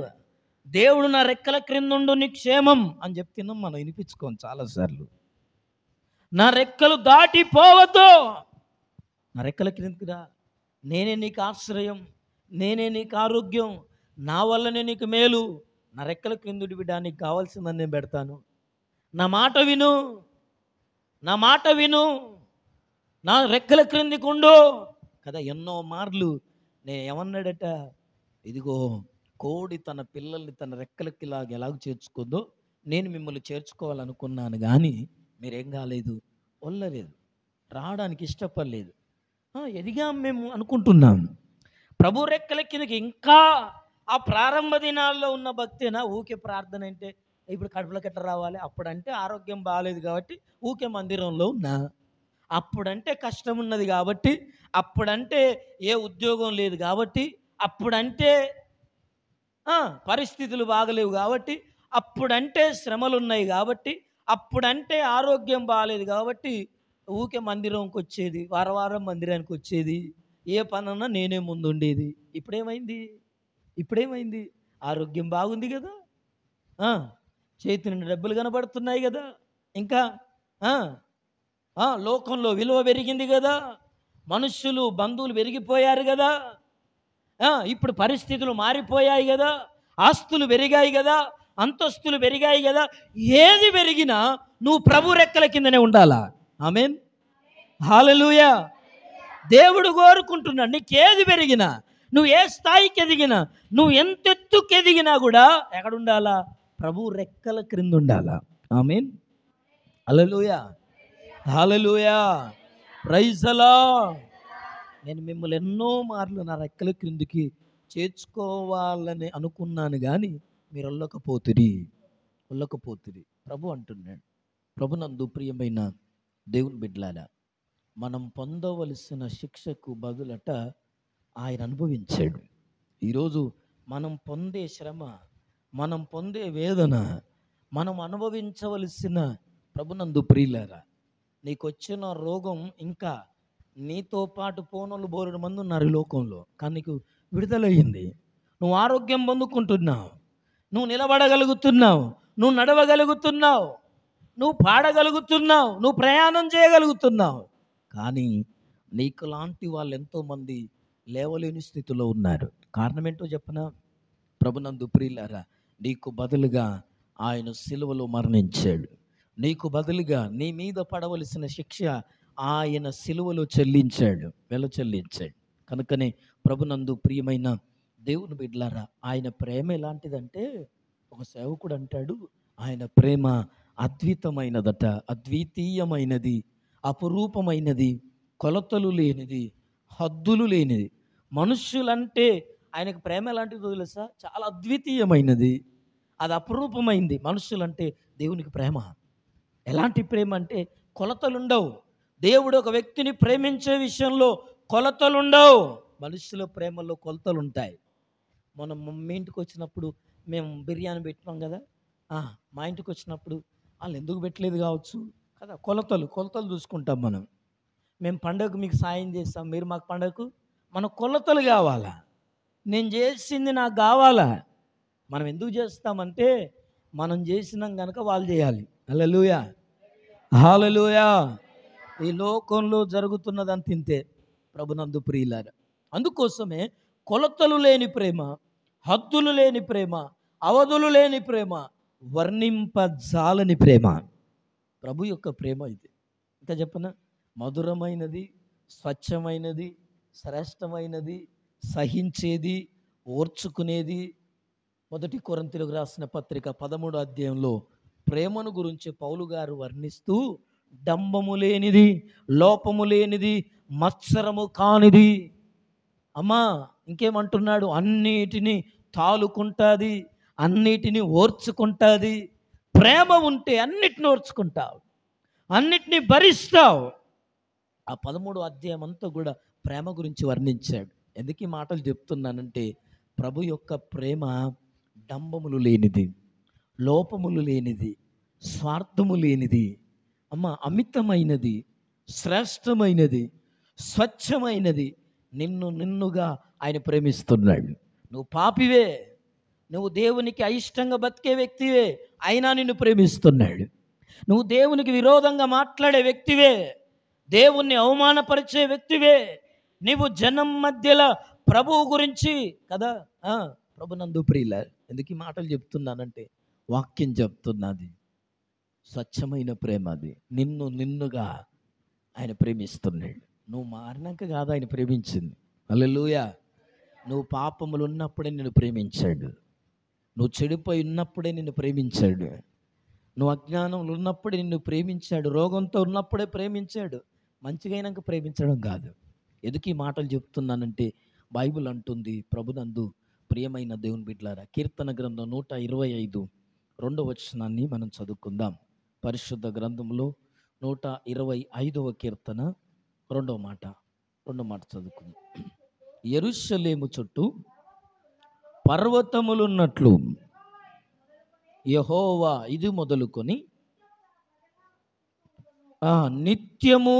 దేవుడు నా రెక్కల క్రిందుండు నీ క్షేమం అని చెప్తున్నాం మనం, వినిపించుకోం చాలాసార్లు. నా రెక్కలు దాటిపోవద్దు, నా రెక్కల క్రిందికి రా, నేనే నీకు ఆశ్రయం, నేనే నీకు ఆరోగ్యం, నా వల్లనే నీకు మేలు, నా రెక్కల క్రిందుడి బిడ్డ, నీకు కావాల్సిందని నేను పెడతాను, నా మాట విను, నా మాట విను, నా రెక్కల క్రిందికి ఉండు కదా. ఎన్నో మార్లు నేను ఏమన్నాడట? ఇదిగో కోడి తన పిల్లల్ని తన రెక్కలకి ఎలాగ చేర్చుకుందో నేను మిమ్మల్ని చేర్చుకోవాలనుకున్నాను కానీ మీరేం కాలేదు, వల్లలేదు, రావడానికి ఇష్టపడలేదు. ఎదిగాం మేము అనుకుంటున్నాం. ప్రభు రెక్కల కిందకి ఇంకా ఆ ప్రారంభ దినాల్లో ఉన్న భక్తేనా? ఊకే ప్రార్థన అంటే ఇప్పుడు కడుపులోకి ఎట్లా రావాలి, అప్పుడంటే ఆరోగ్యం బాగాలేదు కాబట్టి ఊకే మందిరంలో ఉన్నా, అప్పుడంటే కష్టం ఉన్నది కాబట్టి, అప్పుడంటే ఏ ఉద్యోగం లేదు కాబట్టి, అప్పుడంటే పరిస్థితులు బాగలేవు కాబట్టి, అప్పుడంటే శ్రమలు ఉన్నాయి కాబట్టి, అప్పుడంటే ఆరోగ్యం బాగాలేదు కాబట్టి ఊకే మందిరంకి వచ్చేది, వారం మందిరానికి వచ్చేది, ఏ పనన్నా నేనే ముందుండేది. ఇప్పుడేమైంది? ఇప్పుడేమైంది? ఆరోగ్యం బాగుంది కదా, ఆ, చేతి నుండి డబ్బులు కనబడుతున్నాయి కదా, ఇంకా ఆ, లోకంలో విలువ పెరిగింది కదా, మనుష్యులు బంధువులు పెరిగిపోయారు కదా, ఇప్పుడు పరిస్థితులు మారిపోయాయి కదా, ఆస్తులు పెరిగాయి కదా, అంతస్తులు పెరిగాయి కదా. ఏది పెరిగినా నువ్వు ప్రభు రెక్కల కిందనే ఉండాలా. ఆమేన్, హల్లెలూయా. దేవుడు కోరుకుంటున్నాడు, నీకేది పెరిగినా, నువ్వు ఏ స్థాయికి ఎదిగినా, నువ్వు ఎంత ఎత్తుకు ఎదిగినా కూడా ఎక్కడుండాలా? ప్రభు రెక్కల క్రింద ఉండాలా. ఆమేన్, హల్లెలూయా, హల్లెలూయా, ప్రైజ్ ది లార్డ్. నేను మిమ్మల్ని ఎన్నో మార్లు నా రెక్కల క్రిందికి చేర్చుకోవాలని అనుకున్నాను, కానీ మీరు వెళ్ళకపోతురి. ప్రభు అంటున్నాడు. ప్రభునందు ప్రియమైన దేవుని బిడ్డలారా, మనం పొందవలసిన శిక్షకు బదులట ఆయన అనుభవించాడు. ఈరోజు మనం పొందే శ్రమ, మనం పొందే వేదన, మనం అనుభవించవలసిన, ప్రభునందు ప్రియులారా, నీకు వచ్చిన రోగం ఇంకా నీతో పాటు పోనోళ్ళు బోరెడు మంది ఉన్నారు ఈ లోకంలో, కానీ నీకు విడుదలయ్యింది. నువ్వు ఆరోగ్యం పొందుకుంటున్నావు, నువ్వు నిలబడగలుగుతున్నావు, నువ్వు నడవగలుగుతున్నావు, నువ్వు పాడగలుగుతున్నావు, నువ్వు ప్రయాణం చేయగలుగుతున్నావు. కానీ నీకు లాంటి వాళ్ళు ఎంతోమంది లేవలేని స్థితిలో ఉన్నారు. కారణం ఏంటో చెప్పనా? ప్రభునందు ప్రియులారా, నీకు బదులుగా ఆయన సిలువలో మరణించాడు. నీకు బదులుగా నీ మీద పడవలసిన శిక్ష ఆయన సిలువలో చెల్లించాడు, చెల్లించాడు. కనుకనే ప్రభునందు ప్రియమైన దేవుని బిడ్డలారా, ఆయన ప్రేమ ఎలాంటిదంటే, ఒక సేవకుడు అంటాడు, ఆయన ప్రేమ అద్వితమైనదట, అద్వితీయమైనది, అపురూపమైనది, కొలతలు లేనిది, హద్దులు లేనిది. మనుష్యులంటే ఆయనకు ప్రేమ ఎలాంటిదో తెలుసా? చాలా అద్వితీయమైనది, అది అపురూపమైంది. మనుషులంటే దేవునికి ప్రేమ ఎలాంటి ప్రేమ అంటే కొలతలుండవు. దేవుడు ఒక వ్యక్తిని ప్రేమించే విషయంలో కొలతలుండవు. మనుషుల ప్రేమలో కొలతలు ఉంటాయి. మనం మీ ఇంటికి వచ్చినప్పుడు మేము బిర్యానీ పెట్టినాం కదా, మా ఇంటికి వచ్చినప్పుడు వాళ్ళు ఎందుకు పెట్టలేదు కావచ్చు కదా, కొలతలు చూసుకుంటాం మనం. మేము పండగకు మీకు సాయం చేస్తాం, మీరు మాకు పండగకు, మన కొలతలు కావాలా, నేను చేసింది నాకు కావాలా. మనం ఎందుకు చేస్తామంటే మనం చేసినాం కనుక వాళ్ళు చేయాలి. హల్లెలూయా, హల్లెలూయా. ఈ లోకంలో జరుగుతున్నదంత ఇంతే ప్రభునందు ప్రియులారా. అందుకోసమే కొలతలు లేని ప్రేమ, హద్దులు లేని ప్రేమ, అవధులు లేని ప్రేమ, వర్ణింపజాలని ప్రేమ ప్రభు యొక్క ప్రేమ. ఇది ఇంకా చెప్పనా? మధురమైనది, స్వచ్ఛమైనది, శ్రేష్టమైనది, సహించేది, ఓర్చుకునేది. 1 కొరింథీయులకు రాసిన పత్రిక 13వ అధ్యాయంలో ప్రేమను గురించి పౌలు గారు వర్ణిస్తూ, డంబము లేనిది, లోపము లేనిది, మత్సరము కానిది. అమ్మా ఇంకేమంటున్నాడు? అన్నిటినీ తాలుకుంటుంది, అన్నిటినీ ఓర్చుకుంటుంది. ప్రేమ ఉంటే అన్నిటిని ఓర్చుకుంటావు, అన్నిటినీ భరిస్తావు. ఆ 13వ అధ్యాయం అంతా కూడా ప్రేమ గురించి వర్ణించాడు. ఎందుకు ఈ మాటలు చెప్తున్నానంటే, ప్రభు యొక్క ప్రేమ డంబములు లేనిది, లోపములు లేనిది, స్వార్థము లేనిది, అమితమైనది, శ్రేష్టమైనది, స్వచ్ఛమైనది. నిన్నుగా ఆయన ప్రేమిస్తున్నాడు. నువ్వు పాపివే, నువ్వు దేవునికి అయిష్టంగా బతికే వ్యక్తివే, అయినా నిన్ను ప్రేమిస్తున్నాడు. నువ్వు దేవునికి విరోధంగా మాట్లాడే వ్యక్తివే, దేవుణ్ణి అవమానపరిచే వ్యక్తివే, నీవు జనం మధ్యలో ప్రభువు గురించి కదా. ప్రభునందు ప్రియుల, ఎందుకు ఈ మాటలు చెప్తున్నానంటే, వాక్యం చెప్తున్నది స్వచ్ఛమైన ప్రేమ. అది నిన్నుగా ఆయన ప్రేమిస్తున్నాడు. నువ్వు మారినాక కాదు ఆయన ప్రేమించింది. హల్లెలూయా. నువ్వు పాపములు ఉన్నప్పుడే నిన్ను ప్రేమించాడు, నువ్వు చెడిపోయి ఉన్నప్పుడే నిన్ను ప్రేమించాడు, నువ్వు అజ్ఞానంలో ఉన్నప్పుడే నిన్ను ప్రేమించాడు, రోగంతో ఉన్నప్పుడే ప్రేమించాడు. మంచిగా అయినాక ప్రేమించడం కాదు. ఎందుకు ఈ మాటలు చెప్తున్నానంటే, బైబిల్ అంటుంది, ప్రభునందు ప్రియమైన దేవుని బిడ్డలారా, కీర్తన గ్రంథం 125 2వ వచనాన్ని మనం చదువుకుందాం. పరిశుద్ధ గ్రంథంలో 125వ కీర్తన 2వ మాట చదువుకుందాం. యెరూషలేము చుట్టూ పర్వతములున్నట్లు యెహోవా ఇది మొదలుకొని నిత్యము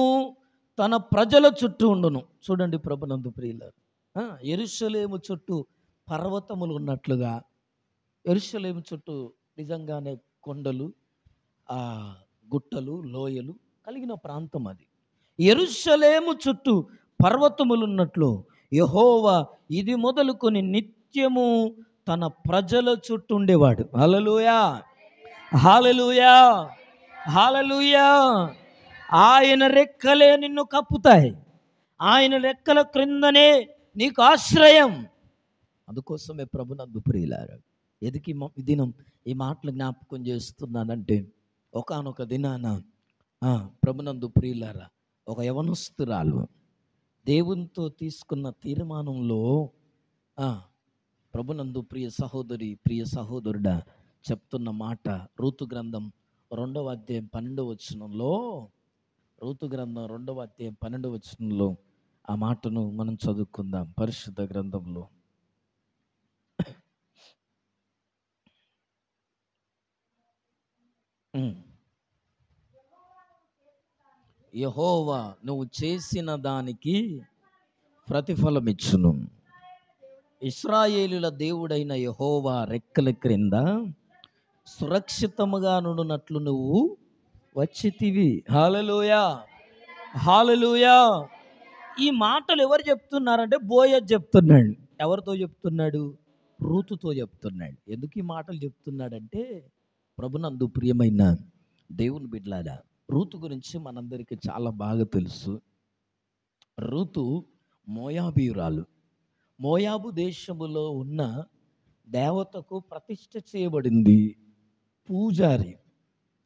తన ప్రజల చుట్టూ ఉండును. చూడండి ప్రభునందు ప్రియులారా, యెరూషలేము చుట్టూ పర్వతములు ఉన్నట్లుగా యెరూషలేము చుట్టూ నిజంగానే కొండలు, గుట్టలు, లోయలు కలిగిన ప్రాంతం అది. యెరూషలేము చుట్టూ పర్వతములు ఉన్నట్లు యెహోవా ఇది మొదలుకొని నిత్యము తన ప్రజల చుట్టూ ఉండేవాడు. హల్లెలూయా, హల్లెలూయా, హల్లెలూయా. ఆయన రెక్కలే నిన్ను కప్పుతాయి. ఆయన రెక్కల క్రిందనే నీకు ఆశ్రయం. అందుకోసమే ప్రభునందు ప్రియులారా, ఎదికి ఈ దినం ఈ మాటలు జ్ఞాపకం చేస్తున్నానంటే, ఒకానొక దినాన ప్రభునందు ప్రియులారా, ఒక యవనస్తురాలు దేవునితో తీసుకున్న తీర్మానంలో ప్రభునందు ప్రియ సహోదరి, ప్రియ సహోదరుడా చెప్తున్న మాట రూతు గ్రంథం 2వ అధ్యాయం 12వ వచనంలో, రూతు గ్రంథం 2వ అధ్యాయం 12వ వచనంలో ఆ మాటను మనం చదువుకుందాం. పరిశుద్ధ గ్రంథంలో యెహోవా నువ్వు చేసిన దానికి ప్రతిఫలం ఇచ్చును. ఇశ్రాయేలుల దేవుడైన యెహోవా రెక్కల క్రింద సురక్షితముగా నుండునట్లు నువ్వు వచ్చితివి. హల్లెలూయా, హల్లెలూయా. ఈ మాటలు ఎవరు చెప్తున్నారంటే బోయజ్ చెప్తున్నాడు. ఎవరితో చెప్తున్నాడు? రూతుతో చెప్తున్నాడు. ఎందుకు ఈ మాటలు చెప్తున్నాడంటే, ప్రభునందు ప్రియమైన దేవుని బిడ్డలారా, రూతు గురించి మనందరికీ చాలా బాగా తెలుసు. రూతు మోయాబీయురాలు. మోయాబు దేశములో ఉన్న దేవతకు ప్రతిష్ఠ చేయబడింది. పూజారి.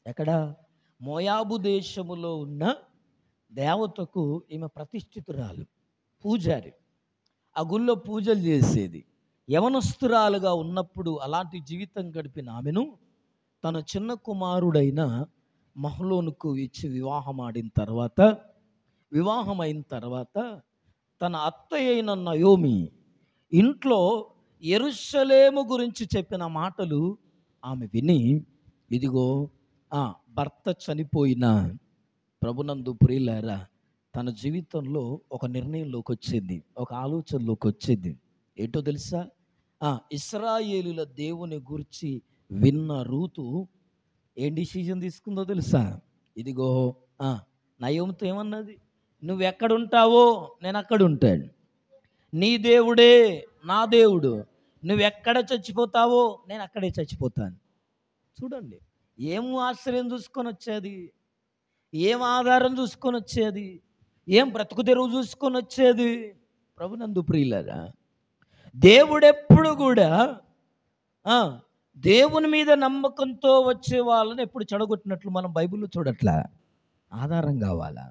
ఎక్కడ? మోయాబు దేశములో ఉన్న దేవతకు ఈమె ప్రతిష్ఠితురాలు, పూజారి. ఆ గుళ్ళో పూజలు చేసేది. యవనస్తురాలుగా ఉన్నప్పుడు అలాంటి జీవితం గడిపిన ఆమెను తన చిన్న కుమారుడైన మహ్లోనుకు ఇచ్చి వివాహమైన తర్వాత తన అత్తయ్య అయిన నయోమి ఇంట్లో యెరూషలేము గురించి చెప్పిన మాటలు ఆమె విని, ఇదిగో భర్త చనిపోయిన ప్రభునందు ప్రియులారా, తన జీవితంలో ఒక నిర్ణయంలోకి వచ్చింది, ఒక ఆలోచనలోకి వచ్చింది. ఏంటో తెలుసా? ఇశ్రాయేలుల దేవుని గురించి విన్న రూతు ఏం డిసిజన్ తీసుకుందో తెలుసా? ఇదిగో నయోమితో ఏమన్నది? నువ్వు ఎక్కడుంటావో నేను అక్కడ ఉంటాను. నీ దేవుడే నా దేవుడు. నువ్వు ఎక్కడ చచ్చిపోతావో నేను అక్కడే చచ్చిపోతాను. చూడండి, ఏం ఆశ్రయం చూసుకొని వచ్చేది, ఏం ఆధారం చూసుకొని వచ్చేది, ఏం బ్రతుకు తెరువు చూసుకొని వచ్చేది. ప్రభునందు ప్రియులారా, దేవుడెప్పుడు కూడా దేవుని మీద నమ్మకంతో వచ్చే వాళ్ళని ఎప్పుడు చెడగొట్టినట్లు మనం బైబిల్లో చూడట్లా. ఆధారం కావాలా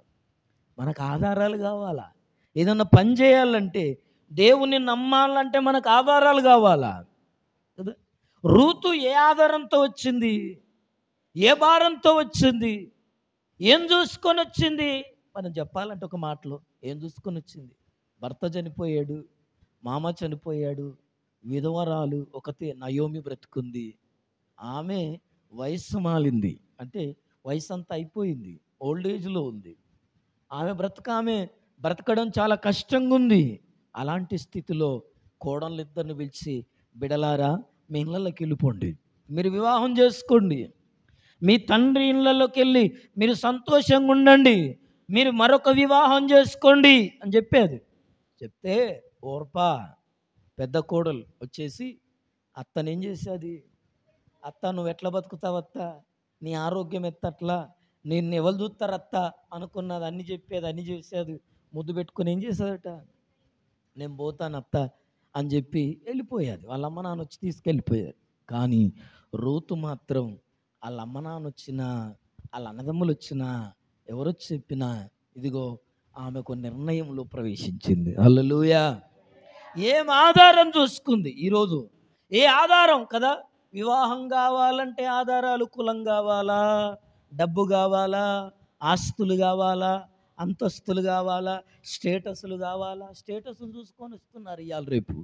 మనకు, ఆధారాలు కావాలా. ఏదన్నా పని చేయాలంటే, దేవుని నమ్మాలంటే మనకు ఆధారాలు కావాలా కదా. రూతు ఏ ఆధారంతో వచ్చింది? ఏ భారంతో వచ్చింది? ఏం చూసుకొని వచ్చింది? మనం చెప్పాలంటే ఒక మాటలో ఏం చూసుకొని వచ్చింది? భర్త చనిపోయాడు, మామ చనిపోయాడు, విధవరాలు ఒకతే నయోమి బ్రతుకుంది. ఆమె వయస్సు మాలింది, అంటే వయసు అంతా అయిపోయింది, ఓల్డ్ ఏజ్లో ఉంది. ఆమె బ్రతకడం చాలా కష్టంగా ఉంది. అలాంటి స్థితిలో కోడళ్ళిద్దరిని పిలిచి, బిడలారా మీ ఇళ్ళలోకి వెళ్ళిపోండి, మీరు వివాహం చేసుకోండి, మీ తండ్రి ఇళ్ళలోకి వెళ్ళి మీరు సంతోషంగా ఉండండి, మీరు మరొక వివాహం చేసుకోండి అని చెప్పేది. చెప్తే ఓర్పా పెద్ద కోడలు వచ్చేసి అత్తనేం చేసేది? అత్త నువ్వు ఎట్లా బతుకుతావు అత్త, నీ ఆరోగ్యం ఎత్తట్లా, నేను ఎవరు చూస్తారు అత్త అనుకున్నది అన్ని చెప్పేది, అన్ని చేసేది. ముద్దు పెట్టుకుని ఏం చేసేదట? నేను పోతాను అత్త అని చెప్పి వెళ్ళిపోయేది. వాళ్ళ అమ్మ నాన్న వచ్చి తీసుకెళ్ళిపోయారు. కానీ రూతు మాత్రం వాళ్ళ అమ్మ నాన్న వచ్చినా, వాళ్ళ అన్నదమ్ములు వచ్చినా, ఎవరు చెప్పినా, ఇదిగో ఆమెకు నిర్ణయంలో ప్రవేశించింది. హల్లెలూయా. ఏం ఆధారం చూసుకుంది? ఈరోజు ఏ ఆధారం కదా? వివాహం కావాలంటే ఆధారాలు, కులం కావాలా, డబ్బు కావాలా, ఆస్తులు కావాలా, అంతస్తులు కావాలా, స్టేటస్లు కావాలా. స్టేటస్లు చూసుకొని ఇస్తున్నారు ఇవాళ రేపు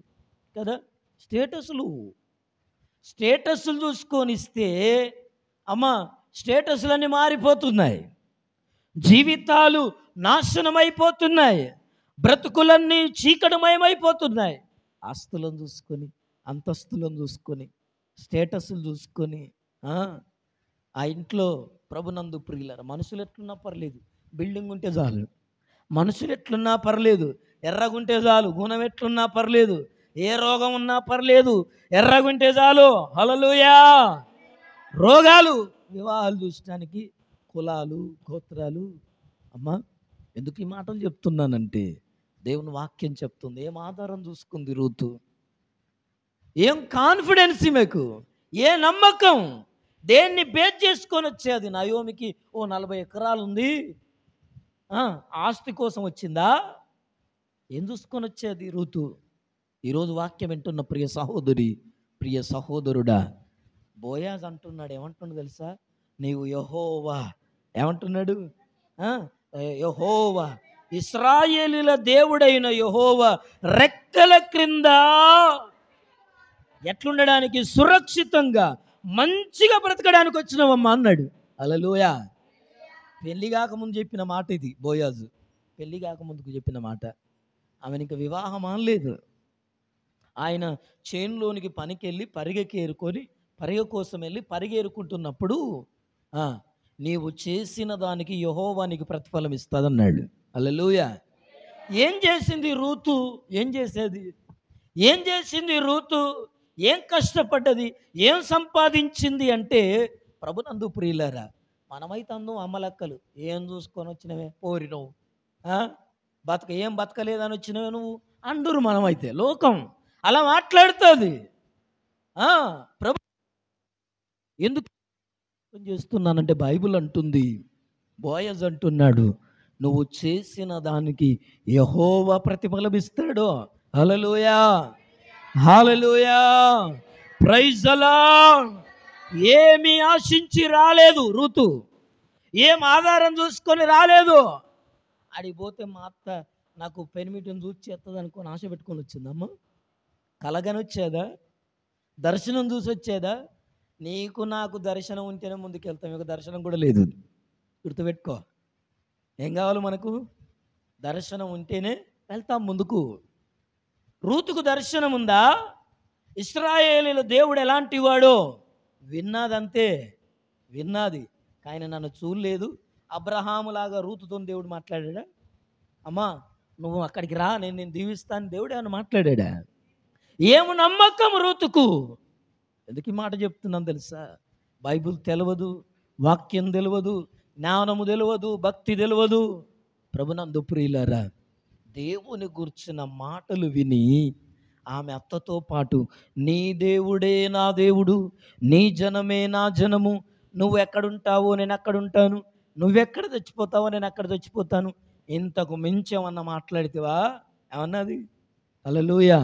కదా. స్టేటస్లు చూసుకొని ఇస్తే అమ్మా స్టేటస్లన్నీ మారిపోతున్నాయి, జీవితాలు నాశనమైపోతున్నాయి, బ్రతుకులన్నీ చీకటిమయమైపోతున్నాయి. ఆస్తులను చూసుకొని, అంతస్తులను చూసుకొని, స్టేటస్లు చూసుకొని ఆ ఆ ఇంట్లో ప్రభునందు ప్రియులారా, మనుషులు ఎట్లున్నా పర్లేదు, బిల్డింగ్ ఉంటే చాలు. మనుషులు ఎట్లున్నా పర్లేదు, ఎర్రగుంటే చాలు. గుణం ఎట్లున్నా పర్లేదు, ఏ రోగం ఉన్నా పర్లేదు, ఎర్రగుంటే చాలు. హల్లెలూయా. రోగాలు, వివాహాలు చూసడానికి కులాలు, గోత్రాలు. అమ్మా, ఎందుకు ఈ మాటలు చెప్తున్నానంటే దేవుని వాక్యం చెప్తుంది. ఏం ఆధారం చూసుకుంది రూతు? ఏం కాన్ఫిడెన్స్ మీకు? ఏ నమ్మకం? దేన్ని బేస్ చేసుకొని వచ్చేది? నయోమికి 40 ఎకరాలు ఉంది, ఆస్తి కోసం వచ్చిందా? ఏం చూసుకొని వచ్చేది రూతు? ఈరోజు వాక్యం వింటున్న ప్రియ సహోదరి, ప్రియ సహోదరుడా, బోయాజ్ అంటున్నాడు. ఏమంటున్నాడు తెలుసా? నీవు యెహోవా, ఏమంటున్నాడు? యెహోవా, ఇశ్రాయేలీల దేవుడైన యెహోవా రెక్కల క్రింద ఎట్లుండడానికి, సురక్షితంగా మంచిగా బ్రతకడానికి వచ్చినావమ్మా అన్నాడు. హల్లెలూయా. పెళ్లి కాకముందు చెప్పిన మాట ఇది. బోయాజు పెళ్లి కాకముందుకు చెప్పిన మాట. ఆమెను ఇంకా వివాహం అనలేదు. ఆయన చేనులోనికి పనికి వెళ్ళి పరిగె కోసం వెళ్ళి పరిగెరుకుంటున్నప్పుడు నీవు చేసిన దానికి యెహోవా నీకు ప్రతిఫలం ఇస్తుందన్నాడు. హల్లెలూయా. ఏం చేసింది రూతు? ఏం చేసింది రూతు? ఏం కష్టపడ్డది? ఏం సంపాదించింది అంటే, ప్రభునందు ప్రియులారా, మనమైతే అందం అమ్మలక్కలు. ఏం చూసుకొని వచ్చినవే పోరి నువ్వు, ఏం బతకలేదని వచ్చినవే నువ్వు అండురు. మనమైతే లోకం అలా మాట్లాడుతుంది. ప్రభు ఎందుకు చేస్తున్నానంటే, బైబిల్ అంటుంది, బోయజ్ అంటున్నాడు, నువ్వు చేసిన దానికి యెహోవా ప్రతిఫలం ఇస్తాడు. హల్లెలూయా, హల్లెలూయా, ప్రైజ్ ది లార్డ్. ఏమీ ఆశించి రాలేదు రూతు, ఏం ఆధారం చూసుకొని రాలేదు. అడిగిపోతే మా అత్త నాకు పెనిమిటిని చూసి చేస్తుంది అనుకొని ఆశ పెట్టుకొని వచ్చిందమ్మ. కలగని వచ్చేదా? దర్శనం చూసి వచ్చేదా? నీకు నాకు దర్శనం ఉంటేనే ముందుకెళ్తాం, మీకు దర్శనం కూడా లేదు. గుర్తుపెట్టుకో. ఏం కావాలి మనకు? దర్శనం ఉంటేనే వెళ్తాం ముందుకు. రూతుకు దర్శనం ఉందా? ఇశ్రాయేలీల దేవుడు ఎలాంటి వాడో విన్నదంతే, విన్నది. కానీ నన్ను చూడలేదు. అబ్రహాములాగా రూతుతో దేవుడు మాట్లాడా? అమ్మా నువ్వు అక్కడికి రా, నేను దీవిస్తాను దేవుడు ఏమన్నా మాట్లాడా? ఏమి నమ్మకం రూతుకు? ఎందుకు ఈ మాట చెప్తున్నాను తెలుసా? బైబిల్ తెలియదు, వాక్యం తెలియదు, జ్ఞానము తెలియదు, భక్తి తెలియదు. ప్రభునందు ప్రియులారా, దేవుని గుర్చిన మాటలు విని ఆమె అత్తతో పాటు, నీ దేవుడే నా దేవుడు, నీ జనమే నా జనము, నువ్వు ఎక్కడుంటావో నేను అక్కడుంటాను, నువ్వెక్కడ చచ్చిపోతావో నేను అక్కడ చచ్చిపోతాను, ఇంతకు మించి ఏమన్నా మాట్లాడితేవా? ఏమన్నది? హల్లెలూయా.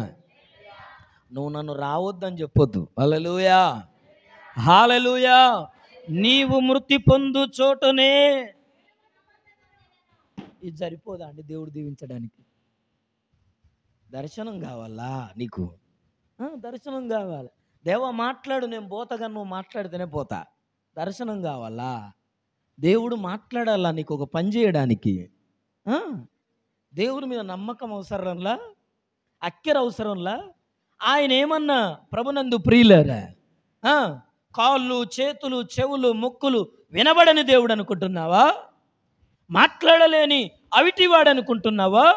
నువ్వు నన్ను రావద్దని చెప్పొద్దు. హల్లెలూయా, హల్లెలూయా. నీవు మృతి పొందు చోటనే. ఇది సరిపోదా అండి దేవుడు దీవించడానికి? దర్శనం కావాలా నీకు? దర్శనం కావాలి. దేవా మాట్లాడు, నేను పోతాగా, నువ్వు మాట్లాడితేనే పోతా. దర్శనం కావాలా? దేవుడు మాట్లాడాలా నీకు ఒక పని చేయడానికి? దేవుడి మీద నమ్మకం అవసరంలా, అక్కెర అవసరంలా. ఆయన ఏమన్నా ప్రభునందు ప్రియులారా, కాళ్ళు, చేతులు, చెవులు, ముక్కులు వినబడని దేవుడు అనుకుంటున్నావా? మాట్లాడలేని అవిటివాడు అనుకుంటున్నావా?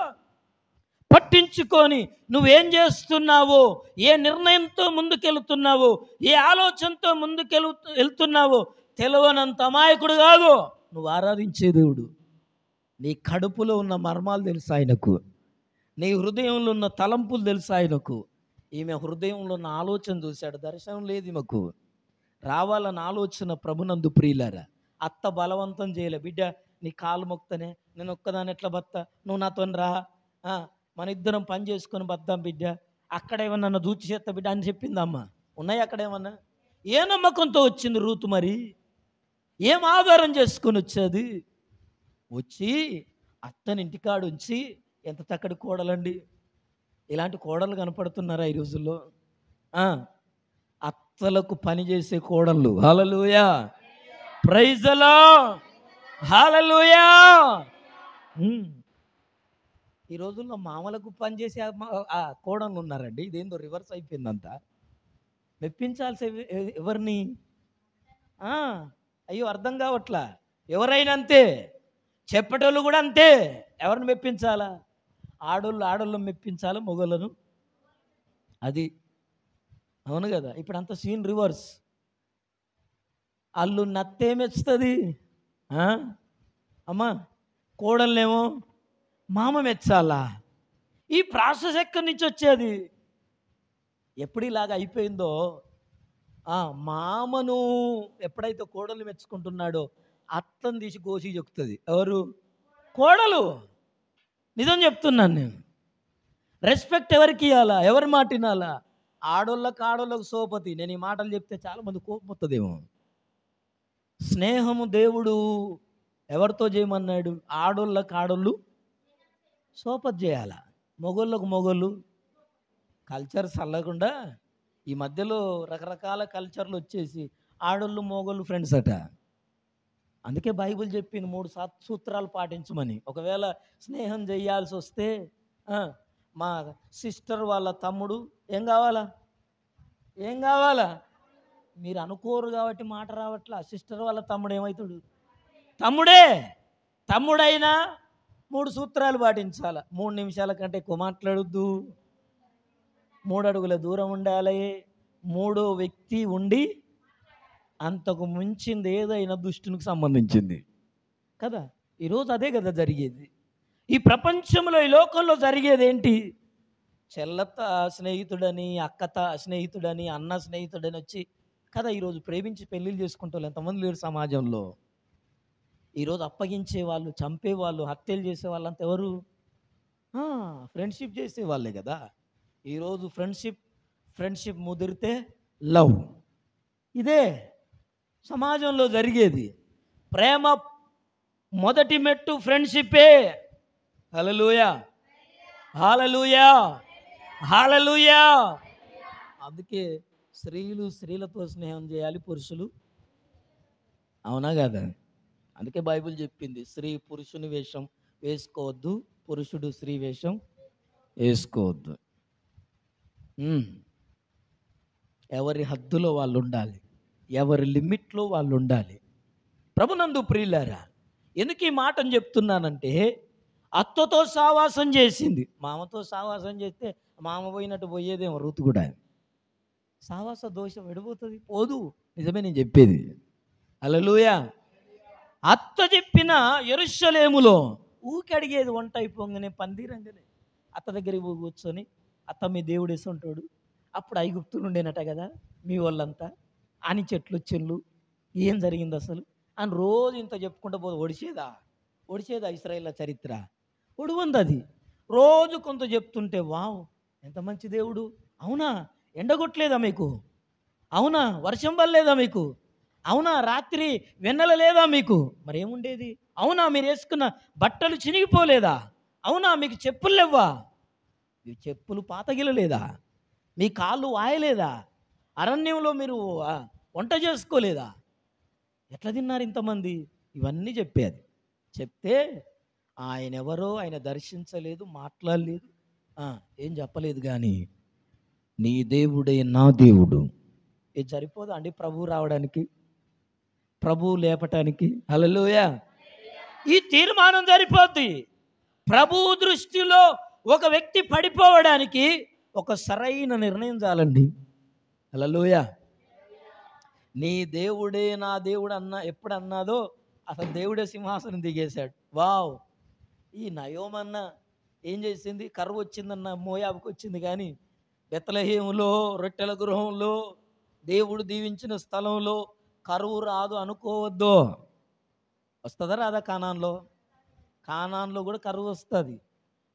పట్టించుకొని నువ్వేం చేస్తున్నావో, ఏ నిర్ణయంతో ముందుకెళ్తున్నావో, ఏ ఆలోచనతో వెళ్తున్నావో తెలియనంత అమాయకుడు కాదు నువ్వు ఆరాధించే దేవుడు. నీ కడుపులో ఉన్న మర్మాలు తెలుసు ఆయనకు, నీ హృదయంలో ఉన్న తలంపులు తెలుసు ఆయనకు. ఈమె హృదయంలో ఉన్న ఆలోచన చూశాడు. దర్శనం లేదు ఈమెకు, రావాలన్న ఆలోచన. ప్రభునందు ప్రియులారా, అత్త బలవంతం చేయలే. బిడ్డ నీ కాలు మొక్తనే, నేను ఒక్కదాన్ని ఎట్లా బత్తా, నువ్వు నాతో రా, మన ఇద్దరం పని చేసుకొని బద్దాం బిడ్డ, అక్కడ ఏమన్నా దూచి చేస్తా బిడ్డ అని చెప్పిందమ్మ. ఉన్నాయి అక్కడ ఏమన్నా? ఏ నమ్మకంతో వచ్చింది రూతు? మరి ఏం ఆధారం చేసుకొని వచ్చేది? వచ్చి అత్తని ఇంటికాడు ఉంచి, ఎంత చక్కటి కోడలండి. ఇలాంటి కోడలు కనపడుతున్నారా ఈ రోజుల్లో? అత్తలకు పని చేసే కోడళ్ళు. హల్లెలూయా, ప్రైజ్ ది లార్డ్, హల్లెలూయా. ఈ రోజుల్లో మామలకు పని చేసే ఆ కోడళ్ళు ఉన్నారండి. ఇదేందో రివర్స్ అయిపోయిందంతా. మెప్పించాల్సి ఎవరిని? ఆ, అయ్యో అర్థం కావట్లా. ఎవరైనా అంతే, చెప్పేటోళ్ళు కూడా అంతే. ఎవరిని మెప్పించాలా? ఆడోళ్ళను మెప్పించాలా, మొగోళ్ళను? అది అవును కదా. ఇప్పుడు అంత సీన్ రివర్స్. అల్లు నత్తే మెచ్చుతుంది అమ్మా, కోడళ్ళేమో మామ మెచ్చాలా. ఈ ప్రాసెస్ ఎక్కడి నుంచి వచ్చేది? ఎప్పుడు ఇలాగ అయిపోయిందో, మామను ఎప్పుడైతే కోడలు మెచ్చుకుంటున్నాడో అత్తను తీసి కోసి చెప్తుంది. ఎవరు? కోడలు. నిజం చెప్తున్నాను నేను. రెస్పెక్ట్ ఎవరికి ఇవ్వాలా? ఎవరి మాట వినాలా? ఆడోళ్ళకు సోపతి. నేను ఈ మాటలు చెప్తే చాలామంది కోపం వస్తుందేమో. స్నేహము దేవుడు ఎవరితో చేయమన్నాడు? ఆడోళ్ళకు సోపతి చేయాల, మొగోళ్ళకు మొగోళ్ళు. కల్చర్ చల్లకుండా ఈ మధ్యలో రకరకాల కల్చర్లు వచ్చేసి ఆడోళ్ళు మొగోళ్ళు ఫ్రెండ్స్ అట. అందుకే బైబిల్ చెప్పింది 3 సూత్రాలు పాటించమని. ఒకవేళ స్నేహం చేయాల్సి వస్తే మా సిస్టర్ వాళ్ళ తమ్ముడు ఏం కావాలా? మీరు అనుకోరు కాబట్టి మాట రావట్లా. సిస్టర్ వాళ్ళ తమ్ముడు ఏమవుతాడు? తమ్ముడైనా 3 సూత్రాలు పాటించాల. 3 నిమిషాల కంటే ఎక్కువ మాట్లాడొద్దు, 3 అడుగుల దూరం ఉండాలి, 3వ వ్యక్తి ఉండి అంతకు మించింది ఏదైనా దుష్టునికి సంబంధించింది కదా. ఈరోజు అదే కదా జరిగేది. ఈ ప్రపంచంలో, ఈ లోకంలో జరిగేది ఏంటి? చెల్లత స్నేహితుడని, అక్కత స్నేహితుడని, అన్న స్నేహితుడని వచ్చి కదా ఈరోజు ప్రేమించి పెళ్ళిళ్ళు చేసుకుంటే వాళ్ళు ఎంతమంది లేరు సమాజంలో. ఈరోజు అప్పగించే వాళ్ళు, చంపేవాళ్ళు, హత్యలు చేసే వాళ్ళంతా ఎవరు? ఫ్రెండ్షిప్ చేసే వాళ్ళే కదా. ఈరోజు ఫ్రెండ్షిప్ ముదిరితే లవ్. ఇదే సమాజంలో జరిగేది. ప్రేమ మొదటి మెట్టు ఫ్రెండ్షిప్పే. హల్లెలూయా, హల్లెలూయా, హల్లెలూయా. అందుకే స్త్రీలు స్త్రీలతో స్నేహం చేయాలి, పురుషులు. అవునా కదా? అందుకే బైబిల్ చెప్పింది, స్త్రీ పురుషుని వేషం వేసుకోవద్దు, పురుషుడు స్త్రీ వేషం వేసుకోవద్దు. ఎవరి హద్దులో వాళ్ళు ఉండాలి, ఎవరి లిమిట్లో వాళ్ళు ఉండాలి. ప్రభునందు ప్రియులారా, ఎందుకు ఈ మాటను చెప్తున్నానంటే, అత్తతో సావాసం చేసింది, మామతో సావాసం చేస్తే మామ పోయినట్టు పోయేదేమో రూతు కూడా. సావాస దోషం ఎడిపోతుంది? పోదు. నిజమే నేను చెప్పేది. హల్లెలూయా. అత్త చెప్పిన యెరూషలేములో ఊకి అడిగేది, వంట అయిపోగానే పందిరంగానే అత్త దగ్గరికి కూర్చొని, అత్త మీ దేవుడు వేసి ఉంటాడు. అప్పుడు ఐగుప్తులు ఉండేనట కదా మీ వాళ్ళంతా, అని చెట్లు చెల్లు ఏం జరిగింది అసలు అని రోజు ఇంత చెప్పుకుంటూ పోదు. ఒడిచేదా ఇశ్రాయేళ్ల చరిత్ర? ఒడివంది అది. రోజు కొంత చెప్తుంటే వావ్ ఎంత మంచి దేవుడు. అవునా, ఎండగొట్టలేదా మీకు? అవునా, వర్షం పడలేదా మీకు? అవునా, రాత్రి వెన్నెల లేదా మీకు? మరేముండేది? అవునా, మీరు వేసుకున్న బట్టలు చినిగిపోలేదా? అవునా, మీకు చెప్పులు లేవా? మీ చెప్పులు పాతగిలలేదా? మీ కాళ్ళు వాయలేదా? అరణ్యంలో మీరు వంట చేసుకోలేదా? ఎట్లా తిన్నారు ఇంతమంది? ఇవన్నీ చెప్పేది. చెప్తే ఆయన ఎవరో ఆయన దర్శించలేదు, మాట్లాడలేదు, ఏం చెప్పలేదు. కానీ నీ దేవుడే నా దేవుడు. ఇది సరిపోదా అండి ప్రభువు రావడానికి, ప్రభువు లేపటానికి? హల్లెలూయా. ఈ తీర్మానం సరిపోద్ది. ప్రభువు దృష్టిలో ఒక వ్యక్తి పడిపోవడానికి ఒక సరైన నిర్ణయం చాలండి. హల్లెలూయా. నీ దేవుడే నా దేవుడు ఎప్పుడు అన్నాదో అసలు దేవుడే సింహాసనం దిగేశాడు. వావ్. ఈ నయోమన్న ఏం చేసింది? కరువు వచ్చిందన్న మోయాబుకి వచ్చింది, కానీ బెత్లెహేములో రొట్టెల గృహంలో దేవుడు దీవించిన స్థలంలో కరువు రాదు అనుకోవద్దు. వస్తుందా రాదా? కానాన్లో కూడా కరువు వస్తుంది.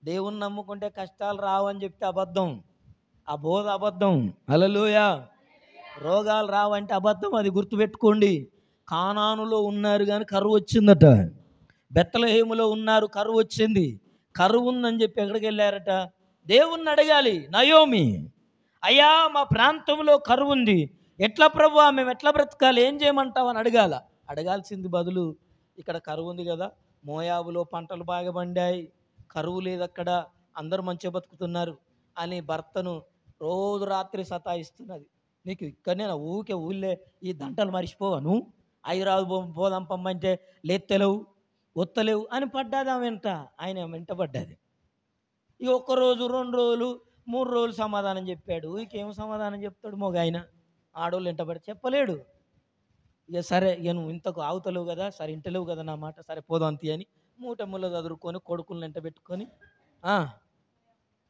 దేవుని నమ్ముకుంటే కష్టాలు రావని చెప్తే అబద్ధం, ఆ బోధ అబద్ధం. హల్లెలూయా. రోగాలు రావంటే అబద్ధం, అది గుర్తుపెట్టుకోండి. కానానులో ఉన్నారు కానీ కరువు వచ్చిందట. బెత్లెహేములో ఉన్నారు, కరువు వచ్చింది. కరువు ఉందని చెప్పి ఎక్కడికి వెళ్ళారట? దేవుణ్ణి అడగాలి. నయోమి, అయ్యా మా ప్రాంతంలో కరువు ఉంది, ఎట్లా ప్రభువా, మేము ఎట్లా బ్రతకాలి, ఏం చేయమంటావు అని అడగాల్సింది బదులు ఇక్కడ కరువు ఉంది కదా, మోయాబులో పంటలు బాగా పండాయి, కరువు లేదు అక్కడ, అందరూ మంచిగా బతుకుతున్నారు అని భర్తను రోజు రాత్రి సతాయిస్తున్నది. నీకు ఇక్కడనే ఊకే ఊళ్ళే ఈ దంటలు మరిచిపోవను, హైదరాబాద్ పోదాం పమ్మంటే లేత్తలేవు, ఒత్తలేవు అని పడ్డాది ఆమె వెంట. ఆయన వెంట పడ్డది. ఇక ఒక్కరోజు 2 రోజులు 3 రోజులు సమాధానం చెప్పాడు. ఇంకేం సమాధానం చెప్తాడు మొగ ఆయన? ఆడోళ్ళు వెంట పడి చెప్పలేడు. ఇక సరే, ఇక నువ్వు ఇంతకు ఆగుతలేవు కదా, సరే ఇంటలేవు కదా నా మాట, సరే పోదాం తీ అని మూట ముళ్ళ చదువుకొని కొడుకులను వెంట పెట్టుకొని,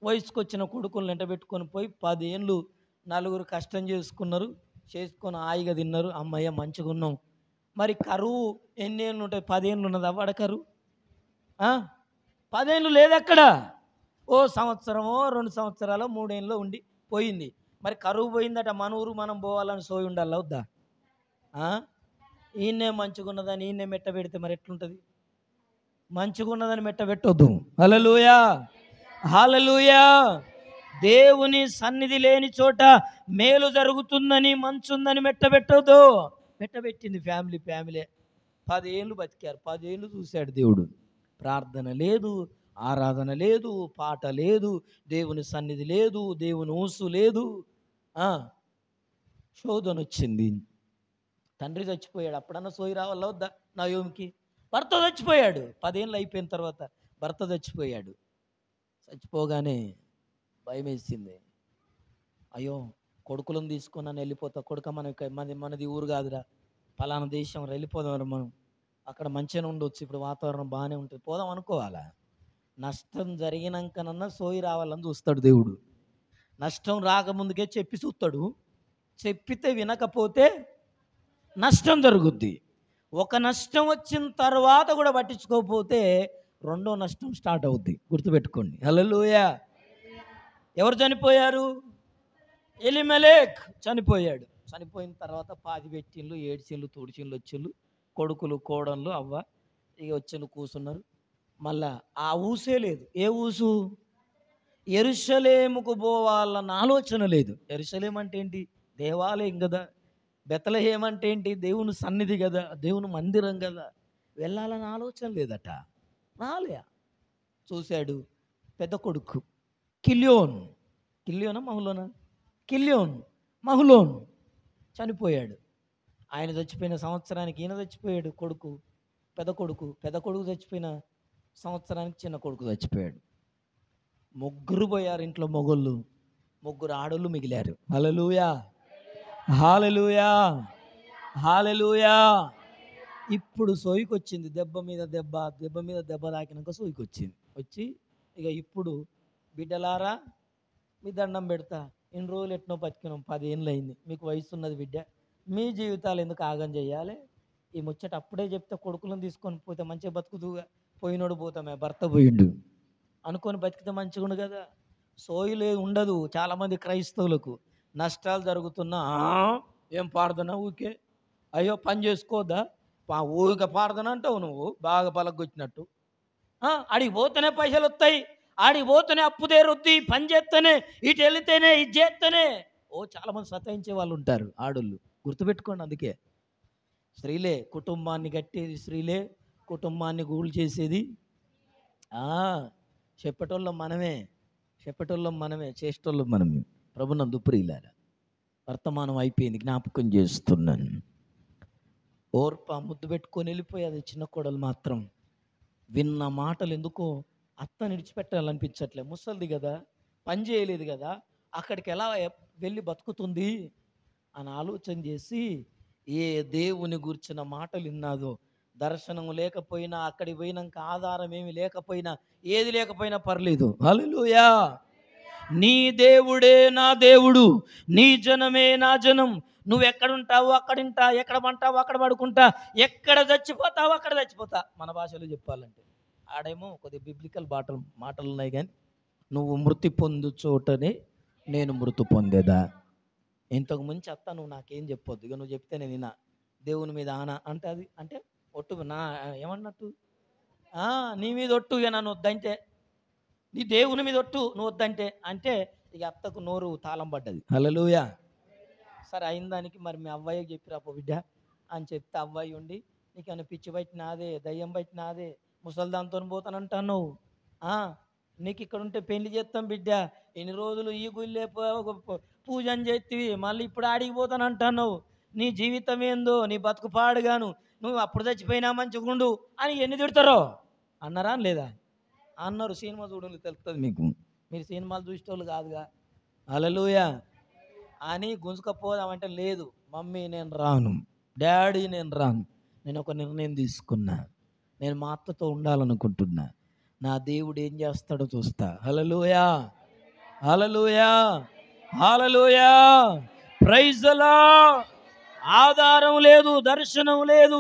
వయసుకొచ్చిన కొడుకులను వెంట పెట్టుకొని పోయి 10 ఏళ్ళు నలుగురు కష్టం చేసుకున్నారు, చేసుకొని హాయిగా తిన్నారు. అమ్మయ్య మంచిగా ఉన్నాం. మరి కరువు ఎన్ని ఏళ్ళు ఉంటాయి? 10 ఏళ్ళు ఉన్నది అవ్వడ కరువు? 10 ఏళ్ళు లేదు అక్కడ. ఓ సంవత్సరమో 2 సంవత్సరాలు 3 ఏళ్ళు ఉండి పోయింది. మరి కరువు పోయిందట, మన ఊరు మనం పోవాలని సోయి ఉండాలి వద్దా? ఈయన్నే మంచిగా ఉన్నదని ఈయన్నే మెట్ట పెడితే మరి ఎట్లుంటుంది? మంచిగా ఉన్నదని మెట్ట పెట్టొద్దు. హల్లెలూయా, హల్లెలూయా. దేవుని సన్నిధి లేని చోట మేలు జరుగుతుందని, మంచుందని మెట్ట పెట్టొద్దు. మెట్టబెట్టింది ఫ్యామిలీ 10 ఏళ్ళు బతికారు. 10 ఏళ్ళు చూశాడు దేవుడు. ప్రార్థన లేదు, ఆరాధన లేదు, పాట లేదు, దేవుని సన్నిధి లేదు, దేవుని ఊసు లేదు. శోధన వచ్చింది. తండ్రి చచ్చిపోయాడు. అప్పుడన్నా సోయి రావాలా వద్దా నయోమికి? భర్త చచ్చిపోయాడు. 10 ఏళ్ళు అయిపోయిన తర్వాత భర్త చచ్చిపోయాడు. చచ్చిపోగానే భయం వేసింది. అయ్యో, కొడుకులను తీసుకొని నన్ను వెళ్ళిపోతా. కొడుక మనది ఊరు కాదురా, పలానా దేశం వెళ్ళిపోదాం మనం, అక్కడ మంచిగా ఉండొచ్చు, ఇప్పుడు వాతావరణం బాగానే ఉంటుంది, పోదాం అనుకోవాలా? నష్టం జరిగినాకనన్నా సోయి రావాలని చూస్తాడు దేవుడు. నష్టం రాకముందుకే చెప్పి చూస్తాడు. చెప్పితే వినకపోతే నష్టం జరుగుద్ది. ఒక నష్టం వచ్చిన తర్వాత కూడా పట్టించుకోకపోతే రెండో నష్టం స్టార్ట్ అవుద్ది. గుర్తుపెట్టుకోండి. హల్లెలూయా. ఎవరు చనిపోయారు? ఎలిమెలెక్ చనిపోయాడు. చనిపోయిన తర్వాత 10 పెట్టిళ్ళు, 7 చేళ్ళు, తోడిచిళ్ళు వచ్చిళ్ళు, కొడుకులు కోడళ్ళు అవ్వ ఇక వచ్చిళ్ళు కూర్చున్నారు. మళ్ళా ఆ ఊసే లేదు. ఏ ఊసు? యెరూషలేముకు పోవాలన్న ఆలోచన లేదు. యెరూషలేం అంటే ఏంటి? దేవాలయం కదా. బెత్లెహేం అంటే ఏంటి? దేవుని సన్నిధి కదా, దేవుని మందిరం కదా. వెళ్ళాలని ఆలోచన లేదట. రాలే. చూశాడు పెద్ద కొడుకు కిల్యోనా మహులోన్ చనిపోయాడు. ఆయన చచ్చిపోయిన సంవత్సరానికి ఈయన చచ్చిపోయాడు. పెద్ద కొడుకు చచ్చిపోయిన సంవత్సరానికి చిన్న కొడుకు చచ్చిపోయాడు. 3 పోయారు ఇంట్లో మొగోళ్ళు, 3 ఆడోళ్ళు మిగిలారు. హల్లెలూయా, హల్లెలూయా, హల్లెలూయా. ఇప్పుడు సోయికి వచ్చింది. దెబ్బ మీద దెబ్బ తాకినాక సోయికి వచ్చింది. వచ్చి ఇక ఇప్పుడు బిడ్డలారా మీ దండం పెడతా, ఇన్ని రోజులు ఎట్నో బతికినాం, 10 ఏళ్ళు అయింది, మీకు వయసు ఉన్నది బిడ్డ, మీ జీవితాలు ఎందుకు ఆగం చేయాలి? ఈ ముచ్చట అప్పుడే చెప్తే కొడుకులను తీసుకొని పోతే మంచిగా బతుకుతుగా, పోయినోడు పోతామే, భర్త పోయిండు అనుకొని బతికితే మంచిగా ఉండు కదా. సోయిలే ఉండదు చాలామంది క్రైస్తవులకు. నష్టాలు జరుగుతున్నా ఏం ప్రార్థన ఊకే, అయ్యో పని చేసుకోవద్దా, ఊరిక ప్రార్థన అంటావు నువ్వు బాగా పలగొచ్చినట్టు. ఆడికి పోతేనే పైసలు వస్తాయి, ఆడికి పోతేనే అప్పు తీరుద్ది, పని చేస్తేనే, ఇటు వెళితేనే, ఇది చేస్తేనే. చాలామంది సతాయించే వాళ్ళు ఉంటారు ఆడోళ్ళు. గుర్తుపెట్టుకోండి. అందుకే స్త్రీలే కుటుంబాన్ని కట్టేది, స్త్రీలే కుటుంబాన్ని గూళ్ళు చేసేది. చెప్పేటోళ్ళం మనమే, చేసేటోళ్ళం మనమే. ప్రభునందు ప్రియులారా, వర్తమానం అయిపోయింది, జ్ఞాపకం చేస్తున్నాను. ఓర్ప ముద్దు పెట్టుకొని వెళ్ళిపోయేది. చిన్న కోడలు మాత్రం విన్న మాటలు ఎందుకో అత్తని విడిచిపెట్టాలనిపించట్లే. ముసలిది కదా, పని చేయలేదు కదా, అక్కడికి ఎలా వెళ్ళి బతుకుతుంది అని ఆలోచన చేసి ఏ దేవుని గూర్చిన మాటలు విన్నాదో, దర్శనం లేకపోయినా, అక్కడికి పోయినాక ఆధారం ఏమి లేకపోయినా, ఏది లేకపోయినా పర్లేదు. హల్లెలూయా. నీ దేవుడే నా దేవుడు, నీ జనమే నా జనం. నువ్వు ఎక్కడుంటావు అక్కడుంటా, ఎక్కడ పంటావు అక్కడ పడుకుంటా, ఎక్కడ చచ్చిపోతావు అక్కడ చచ్చిపోతా. మన భాషలో చెప్పాలంటే ఆడేమో కొద్దిగా బిబ్లికల్ మాటలు ఉన్నాయి, కానీ నువ్వు మృతి పొందు చోటనే నేను మృతి పొందేదా. ఇంతకు ముంచి అత్త నువ్వు నాకేం చెప్పొద్దు, ఇక నువ్వు చెప్తే నేను వినా. దేవుని మీద ఆనా అంటే అది అంటే ఒట్టు నా ఏమన్నట్టు, నీ మీద ఒట్టు, ఇక నన్ను వద్దంటే, నీ దేవుని మీద ఒట్టు నువ్వు వద్దంటే అంటే ఇక అత్తకు నోరు తాళం పడ్డది. హల్లెలూయా. సరే అయిన దానికి మరి మీ అవ్వయ్యకి చెప్పిరా పో బిడ్డ అని చెప్తే, అవ్వయ్య ఉండి నీకన్నా పిచ్చి బయట నాదే, దయ్యం బయట నాదే, ముసలిదాంతో పోతానంటాను, ఆ, నీకు ఇక్కడ ఉంటే పెళ్లి చేస్తాం బిడ్డ, ఎన్ని రోజులు ఈ గుళ్ళే పూజ అని చేతివి, మళ్ళీ ఇప్పుడు ఆడికి పోతానంటున్నావు, నీ జీవితం ఏందో, నీ బతుకు పాడుగాను, నువ్వు అప్పుడు చచ్చిపోయినా మంచిగుండు అని ఎన్ని తిడతారో అన్నారా లేదా? అన్నారు. సినిమా చూడండి తెలుస్తుంది మీకు, మీరు సినిమాలు చూసేటోళ్ళు కాదుగా. హల్లెలూయా అని గుంజుకపోదామంటే లేదు, మమ్మీ నేను రాను, డాడీ నేను రాను, నేను ఒక నిర్ణయం తీసుకున్నా, నేను మా అత్తతో ఉండాలనుకుంటున్నా, నా దేవుడు ఏం చేస్తాడో చూస్తా. హల్లెలూయా hallelujah hallelujah praise the lord. ఆధారం లేదు, దర్శనం లేదు,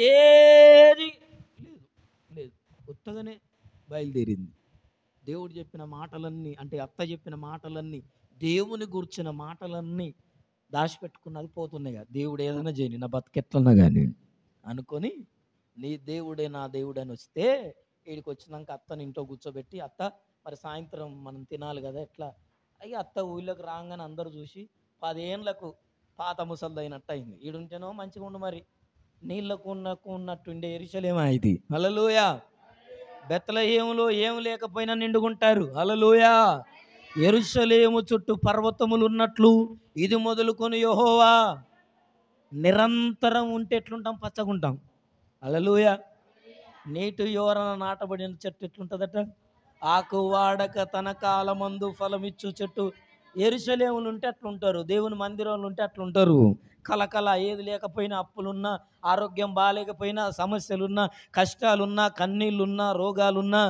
ఏది లేదు, లేదు, కొత్తగానే బయలుదేరింది. దేవుడు చెప్పిన మాటలన్నీ, అంటే అత్త చెప్పిన మాటలన్నీ, దేవుని గూర్చిన మాటలన్నీ దాచిపెట్టుకున్నది పోతున్నాయి కదా. దేవుడు ఏదైనా చేయని, నా బతికెట్లన్నా కానీ అనుకొని, నీ దేవుడే నా దేవుడు అని వస్తే, వీడికి వచ్చినాక అత్తని ఇంట్లో కూర్చోబెట్టి, అత్త మరి సాయంత్రం మనం తినాలి కదా ఎట్లా, అయ్యి అత్త ఊళ్ళోకి రాగానే అందరూ చూసి 10 ఏళ్ళకు పాత ముసలిది అయినట్టు అయింది. ఈడుంటేనో మంచిగా ఉండు, మరి నీళ్ళకు ఉన్నట్టుండే ఎరిశలేమో ఇది. హల్లెలూయా బెత్లెహేములో ఏం లేకపోయినా నిండుకుంటారు. హల్లెలూయా యెరూషలేము చుట్టూ పర్వతములు ఉన్నట్లు ఇది మొదలుకొని యెహోవా నిరంతరం ఉంటే ఎట్లుంటాం? పచ్చగుంటాం. హల్లెలూయా నీటి యోరన నాటబడిన చెట్టు ఎట్లుంటుందట? ఆకు వాడక తన కాలమందు ఫలమిచ్చు చెట్టు. యెరూషలేములు ఉంటే అట్లుంటారు, దేవుని మందిరంలో ఉంటే అట్లుంటారు. కలకల ఏది లేకపోయినా, అప్పులున్నా, ఆరోగ్యం బాగాలేకపోయినా, సమస్యలున్నా, కష్టాలున్నా, కన్నీళ్ళున్నా, రోగాలున్నా,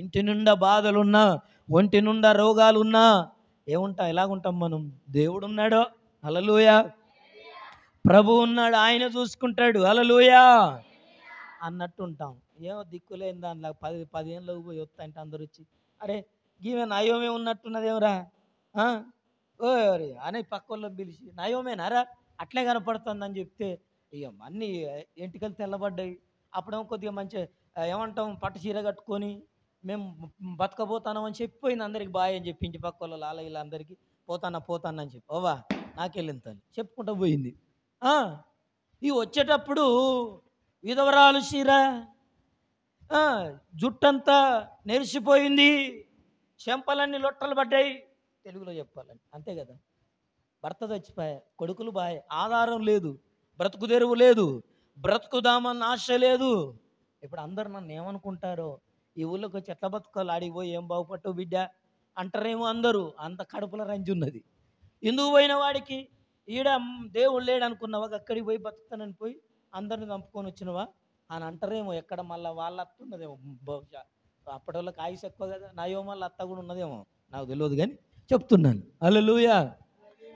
ఇంటి నిండా బాధలున్నా, ఒంటి నిండా రోగాలున్నా ఏముంటాం? ఎలాగుంటాం మనం? దేవుడు ఉన్నాడు. హల్లెలూయా ప్రభు ఉన్నాడు, ఆయన చూసుకుంటాడు. హల్లెలూయా అన్నట్టు ఉంటాం. ఏమో దిక్కులేని దానిలో 10 ఏళ్ళకు పోయి వస్తా అంటే అందరు వచ్చి, అరే గీమె నయోమే ఉన్నట్టున్నదేమరా ఓ అని పక్కోళ్ళని పిలిచి, నయోమేనారా అట్లే కనపడుతుందని చెప్తే, ఇక అన్నీ ఎంటికలు తెల్లబడ్డాయి. అప్పుడేమో కొద్దిగా మంచి ఏమంటాం, పట్టు చీర కట్టుకొని మేము బతకబోతానం అని చెప్పిపోయింది అందరికి బాయ్ అని చెప్పి, ఇంటి పక్క వాళ్ళు అలా ఇలా అందరికీ పోతానా అని చెప్పి, ఓవా నాకెళ్ళింతని చెప్పుకుంటూ పోయింది. ఇవి వచ్చేటప్పుడు విధవరాలు చీర, జుట్టంతా నెరిసిపోయింది, చెంపలన్నీ లొట్టలు పడ్డాయి. తెలుగులో చెప్పాలని అంతే కదా. భర్త చచ్చిపోయా, కొడుకులు బాయ్, ఆధారం లేదు, బ్రతుకు తెరువు లేదు, బ్రతుకుదామన్న ఆశ లేదు. ఇప్పుడు అందరు నన్ను ఏమనుకుంటారో, ఈ ఊళ్ళోకి వచ్చి ఎట్లా బతుకోవాలి, ఆడిపోయి ఏం బాగుపట్టవు బిడ్డ అంటారేమో అందరూ. అంత కడుపుల రంజు ఉన్నది. ఎందుకు పోయిన వాడికి ఈడ దేవుడు లేడు అనుకున్నావా, అక్కడికి పోయి బతుకుతానని పోయి అందరిని చంపుకొని వచ్చినవా అని అంటారేమో. ఎక్కడ మళ్ళీ వాళ్ళ అత్త ఉన్నదేమో బహుశా, అప్పటి వాళ్ళకి ఆయుష్ ఎక్కువ కదా, నాయో మళ్ళీ అత్త కూడా ఉన్నదేమో, నాకు తెలియదు కానీ చెప్తున్నాను. హల్లెలూయా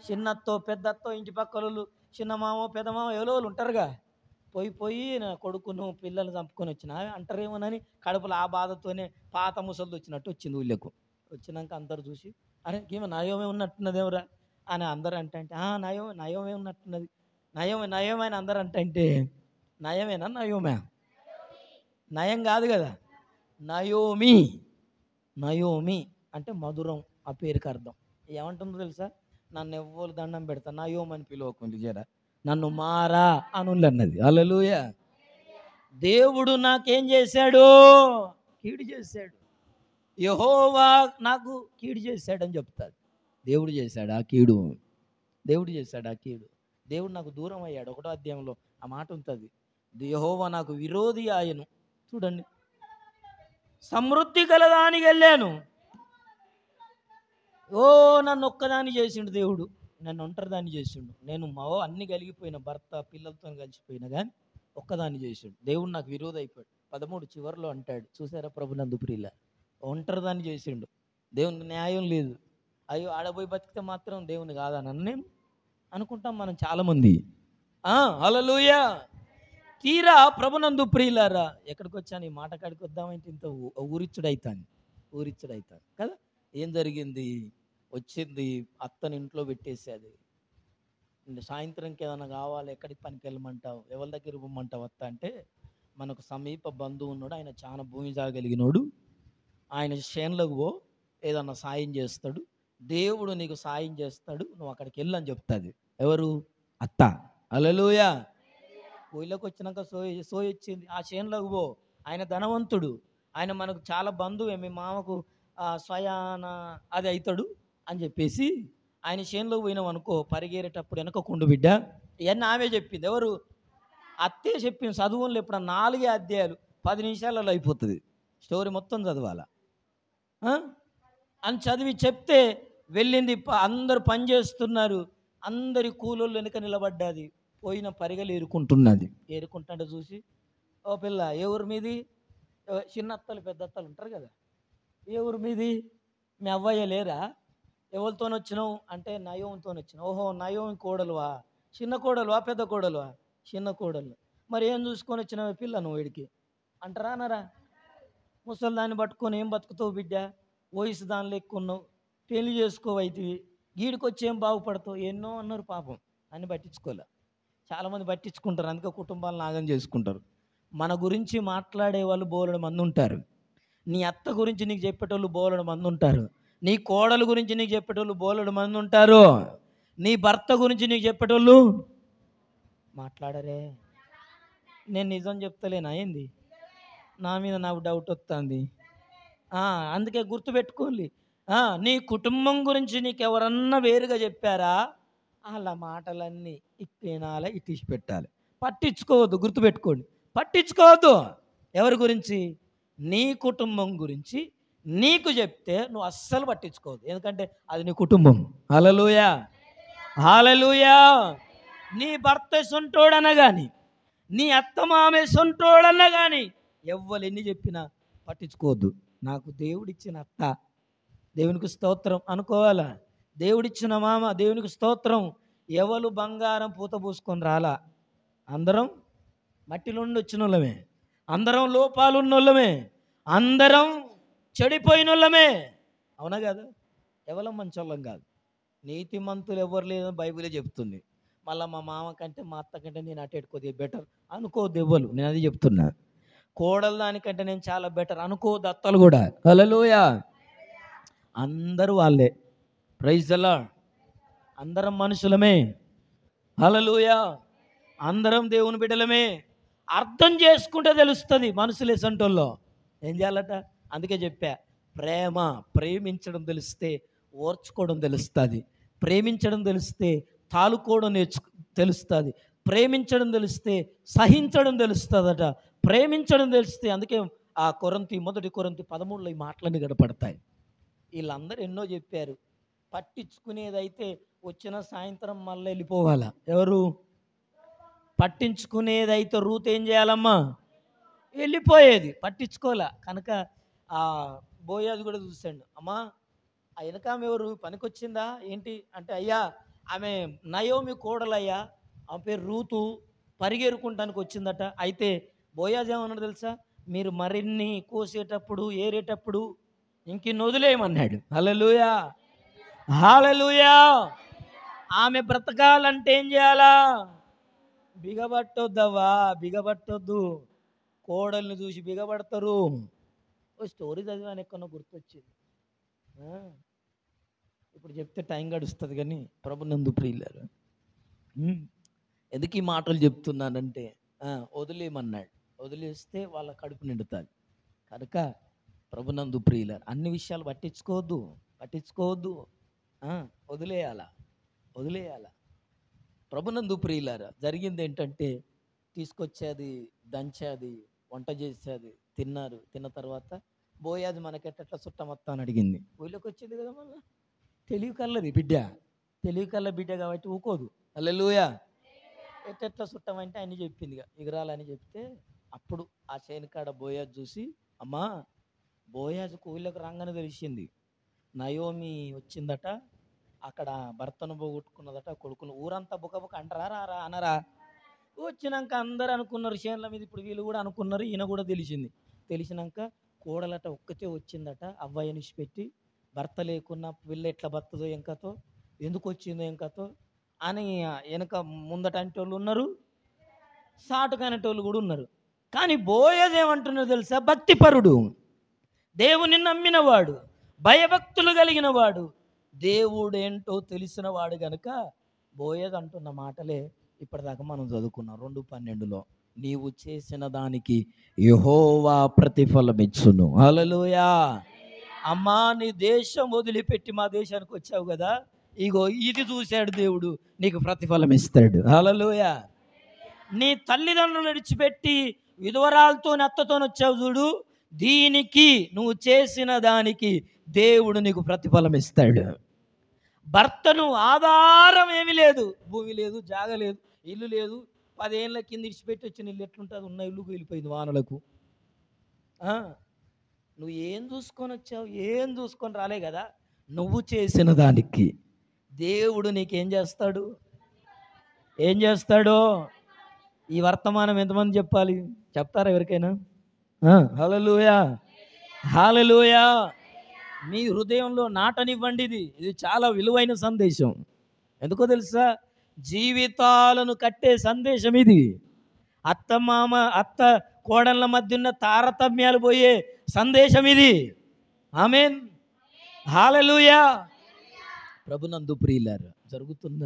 చిన్నత్తో పెద్దత్తో ఇంటి పక్కలు చిన్న మామో పెద్ద మామ ఎవరో వాళ్ళు ఉంటారుగా, పోయి నా కొడుకును పిల్లలు చంపుకొని వచ్చిన అంటారేమోనని కడుపులో ఆ బాధతోనే పాత ముసలిది వచ్చినట్టు వచ్చింది ఊళ్ళకు. వచ్చినాక అందరు చూసి, అరే ఏమో నయోమే ఉన్నట్టున్నదేమరా అని అందరు అంటే, నయోమే ఉన్నట్టున్నది, నయమే అని అందరు అంటే, నయమేనా నయోమే? నయం కాదు కదా, నయోమి అంటే మధురం. ఆ పేరుకి అర్థం ఏమంటుందో తెలుసా? నన్ను ఎవ్వరు దండం పెడతా నయోమి అని పిలవకుంది జరా, నన్ను మారా అనుళ్ళు అన్నది. హల్లెలూయా దేవుడు నాకేం చేశాడు? కీడు చేశాడు. యెహోవా నాకు కీడు చేశాడని చెప్తాడు. దేవుడు చేశాడు ఆ కీడు, దేవుడు చేశాడు ఆ కీడు, దేవుడు నాకు దూరం అయ్యాడు. 1వ అధ్యాయంలో ఆ మాట ఉంటుంది, యెహోవా నాకు విరోధి ఆయను. చూడండి, సమృద్ధి గలదానికి వెళ్ళాను, నన్ను ఒక్కదాన్ని చేసిండు దేవుడు, నన్ను ఒంటరిదాన్ని చేసిండు. నేను అన్ని కలిగిపోయిన భర్త పిల్లలతో కలిసిపోయినా కానీ ఒక్కదాన్ని చేసిండు. దేవుడు నాకు విరోధి అయిపోయాడు. 13 చివరిలో అంటాడు, చూసారా ప్రభునందు ప్రియుల, ఒంటరిదాన్ని చేసిండు. దేవునికి న్యాయం లేదు. అయ్యో ఆడపోయి బతికితే మాత్రం దేవుని కాదని నేను అనుకుంటాం మనం చాలామంది. హల్లెలూయా తీరా ప్రభునందు ప్రియులారా, ఎక్కడికి వచ్చాను ఈ మాట కాడికి వద్దామంటే ఇంత ఊరిచ్చుడైతాను కదా. ఏం జరిగింది? వచ్చింది అత్తని ఇంట్లో పెట్టేసేది. సాయంత్రంకి ఏదైనా కావాలి, ఎక్కడికి పనికి వెళ్ళమంటావు, ఎవరి దగ్గర ఇవ్వమంటావు అత్త అంటే, మనకు సమీప బంధువు ఉన్నాడు, ఆయన చాలా భూమి జాగలిగినోడు, ఆయన చేనులకు పో, ఏదన్నా సాయం చేస్తాడు, దేవుడు నీకు సాయం చేస్తాడు, నువ్వు అక్కడికి వెళ్ళని చెప్తుంది. ఎవరు? అత్త. హల్లెలూయా ఊళ్ళోకి వచ్చినాక సోయి వచ్చింది, ఆ చేనులకు పో, ఆయన ధనవంతుడు, ఆయన మనకు చాలా బంధువే, మీ మామకు స్వయాన అది అవుతాడు అని చెప్పేసి ఆయన చేనులో పోయినాం అనుకో, పరిగేరేటప్పుడు వెనక కుండు బిడ్డ ఇవన్నీ ఆమె చెప్పింది. ఎవరు? అత్తే చెప్పింది. చదువులు ఎప్పుడు 4 అధ్యాయాలు 10 నిమిషాలలో అయిపోతుంది, స్టోరీ మొత్తం చదవాలా అని చదివి చెప్తే వెళ్ళింది. అందరూ పని చేస్తున్నారు, అందరి కూలోళ్ళు వెనుక నిలబడ్డాది, పోయిన పరిగలు ఏరుకుంటున్నది. ఏరుకుంటుంటే చూసి, ఓ పిల్ల ఏ ఊరు మీది? చిన్న అత్తలు పెద్ద అత్తలు ఉంటారు కదా, ఏ ఊరు మీది? మీ అవ్వయ్య లేరా? ఎవరితో వచ్చినావు అంటే నయోంతో వచ్చినావు. ఓహో నయోం కోడలువా? చిన్న కోడలువా పెద్ద కోడలువా? చిన్న కోడలు. మరి ఏం చూసుకొని వచ్చినావు పిల్ల నువ్వు వీడికి అంటారా అనరా? ముసలి దాన్ని పట్టుకొని ఏం బతుకుతావు బిడ్డ, వయసు దానిలో ఎక్కున్నావు, పెళ్లి చేసుకోవైతే గీడికి వచ్చి ఏం బాగుపడతావు, ఎన్నో అన్నారు పాపం. అని పట్టించుకోలే. చాలామంది పట్టించుకుంటారు, అందుకే కుటుంబాలను నాగం చేసుకుంటారు. మన గురించి మాట్లాడే వాళ్ళు బోలెడు మంది ఉంటారు. నీ అత్త గురించి నీకు చెప్పేటోళ్ళు బోలెడు మంది ఉంటారు. నీ కోడలు గురించి నీకు చెప్పేటోళ్ళు బోలెడు మంది ఉంటారు. నీ భర్త గురించి నీకు చెప్పేటోళ్ళు మాట్లాడరే. నేను నిజం చెప్తలేనా ఏంది? నా మీద నాకు డౌట్ వస్తుంది. అందుకే గుర్తుపెట్టుకోండి, నీ కుటుంబం గురించి నీకు ఎవరన్నా వేరుగా చెప్పారా, వాళ్ళ మాటలన్నీ ఇట్టినాల ఇట్టిసి పెట్టాలి. పట్టించుకోవద్దు, గుర్తుపెట్టుకోండి, పట్టించుకోవద్దు. ఎవరి గురించి? నీ కుటుంబం గురించి నీకు చెప్తే నువ్వు అస్సలు పట్టించుకోవద్దు, ఎందుకంటే అది నీ కుటుంబం. హల్లెలూయా, హల్లెలూయా. నీ భర్త సొంటోడన కానీ, నీ అత్తమామే సొంటోడన్న కానీ ఎవ్వరు ఎన్ని చెప్పినా పట్టించుకోవద్దు. నాకు దేవుడిచ్చిన అత్త దేవునికి స్తోత్రం అనుకోవాలా, దేవుడిచ్చిన మామ దేవునికి స్తోత్రం. ఎవరు బంగారం పూత పూసుకొని రాలా, అందరం మట్టిలో నుండి వచ్చిన వాళ్ళమే, అందరం లోపాలు ఉన్న వాళ్ళమే, అందరం చెడిపోయిన వాళ్ళమే. అవునా కాదు? ఎవరం మంచోళ్ళం కాదు, నీతిమంతులు ఎవరు లేదని బైబిలే చెప్తుంది. మళ్ళీ మా మామ కంటే మా అత్త కంటే నేను అటు కొద్దిగా బెటర్ అనుకోవద్దు ఎవ్వరు. నేను అది చెప్తున్నా, కోడలు దానికంటే నేను చాలా బెటర్ అనుకోవద్దు అత్తలు కూడా. హల్లెలూయా. అందరూ వాళ్ళే. Praise the lord. అందరం మనుషులమే. హల్లెలూయా. అందరం దేవుని బిడ్డలమే. అర్థం చేసుకుంటే తెలుస్తుంది మనుషులు ఎసంటోళ్ళో. ఏం చేయాలట? అందుకే చెప్పా, ప్రేమించడం తెలిస్తే ఓర్చుకోవడం తెలుస్తుంది, ప్రేమించడం తెలిస్తే తాలుకోవడం తెలుస్తుంది, ప్రేమించడం తెలిస్తే సహించడం తెలుస్తుందట, ప్రేమించడం తెలిస్తే. అందుకే ఆ మొదటి కొరింథీ 13లో ఈ మాటలన్నీ గడపడతాయి. వీళ్ళందరూ ఎన్నో చెప్పారు. పట్టించుకునేదైతే వచ్చిన సాయంత్రం మళ్ళీ వెళ్ళిపోవాలా. ఎవరు? పట్టించుకునేదైతే రూత్ ఏం చేయాలమ్మా? వెళ్ళిపోయేది, పట్టించుకోలే. కనుక ఆ బోయాజు కూడా చూశాడు, అమ్మా ఆ వెనకామె ఎవరు, పనికొచ్చిందా ఏంటి అంటే, అయ్యా ఆమె నయోమి కోడలయ్యా, ఆమె పేరు రూతు, పరిగెరుకుంటానికి వచ్చిందట. అయితే బోయాజు ఏమన్నాడు తెలుసా? మీరు మరిన్ని కోసేటప్పుడు ఏరేటప్పుడు ఇంకిన్ని వదిలేయమన్నాడు. హల్లెలూయా, హల్లెలూయా. ఆమె బ్రతకాలంటే ఏం చేయాలా? బిగబట్టొద్దవ్వా, బిగబట్టొద్దు. కోడల్ని చూసి బిగబడతారు. ఓ స్టోరీ చదివాను ఎక్కడో, గుర్తొచ్చింది. ఇప్పుడు చెప్తే టైం గడుస్తుంది కానీ ప్రభునందు ప్రియులారా, ఎందుకు ఈ మాటలు చెప్తున్నానంటే, వదిలేయమన్నాడు, వదిలేస్తే వాళ్ళ కడుపు నిండుతుంది. కనుక ప్రభునందు ప్రియులారా, అన్ని విషయాలు పట్టించుకోవద్దు, వదిలేయాల. ప్రభునందు ప్రియులారా, జరిగింది ఏంటంటే, తీసుకొచ్చేది, దంచేది, వంట చేసేది, తిన్నారు. తిన్న తర్వాత బోయాజు మనకెట్లా చుట్టమొత్తం అని అడిగింది. ఊళ్ళోకి వచ్చింది కదా, మళ్ళీ తెలివి కల్ల బిడ్డ కాబట్టి ఊకోదు. హల్లెలూయా. ఎట్లా చుట్టమంటే అన్ని చెప్పింది, ఎగరాలని చెప్తే అప్పుడు ఆ చేనుకాడ బోయాజు చూసి, అమ్మా బోయాజుకు ఊళ్ళోకి రాగానే తెలిసింది, నయోమి వచ్చిందట, అక్కడ భర్తను పోగొట్టుకున్నదట, కొడుకును. ఊరంతా బుకబుక అంటారా రారా అనరా? వచ్చినాక అందరూ అనుకున్నారు చేనుల మీద, ఇప్పుడు వీళ్ళు కూడా అనుకున్నారు, ఈయన కూడా తెలిసినాక కోడలట ఒక్కతే వచ్చిందట, అవ్వయ్య నిష్పెట్టి, భర్త లేకున్నా పిల్ల ఎట్లా బతుందో ఎంకతో, ఎందుకు వచ్చిందో ఎంకతో అని వెనక ముందట అంటోళ్ళు ఉన్నారు, సాటుకనేటోళ్ళు కూడా ఉన్నారు. కానీ బోయజ్ ఏమంటున్నారో తెలుసా? భక్తిపరుడు, దేవుని నమ్మినవాడు, భయభక్తులు కలిగిన వాడు, దేవుడేంటో తెలిసిన వాడు. కనుక బోయజ్ అంటున్న మాటలే ఇప్పటిదాకా మనం చదువుకున్నాం 2:12. నీవు చేసిన దానికి యెహోవా ప్రతిఫలమిచ్చును. హల్లెలూయా. అమ్మా, నీ దేశం వదిలిపెట్టి మా దేశానికి వచ్చావు కదా, ఇగో ఇది చూశాడు దేవుడు, నీకు ప్రతిఫలం ఇస్తాడు. హల్లెలూయా. నీ తల్లిదండ్రులను విడిచిపెట్టి విధవరాలతో అత్తతో వచ్చావు చూడు, దీనికి నువ్వు చేసిన దానికి దేవుడు నీకు ప్రతిఫలం ఇస్తాడు. భర్తను ఆధారం ఏమీ లేదు, భూమి లేదు, జాగ లేదు, ఇల్లు లేదు, 10 ఏళ్ళ కింద ఇడిచిపెట్టి వచ్చిన ఇల్లు ఎట్లుంటుంది, ఉన్న ఇల్లు వెళ్ళిపోయింది వానలకు. నువ్వు ఏం చూసుకొని వచ్చావు, ఏం చూసుకొని రాలే కదా. నువ్వు చేసిన దానికి దేవుడు నీకేం చేస్తాడు, ఏం చేస్తాడో ఈ వర్తమానం ఎంతమంది చెప్పాలి, చెప్తారా ఎవరికైనా? హల్లెలూయా, హల్లెలూయా. మీ హృదయంలో నాటనివ్వండి. ఇది చాలా విలువైన సందేశం. ఎందుకో తెలుసా? జీవితాలను కట్టే సందేశం ఇది. అత్త కోడళ్ళ మధ్య ఉన్న తారతమ్యాలు పోయే సందేశం ఇది. ఆమేన్, హల్లెలూయా. ప్రభునందు ప్రియులారా, జరుగుతున్న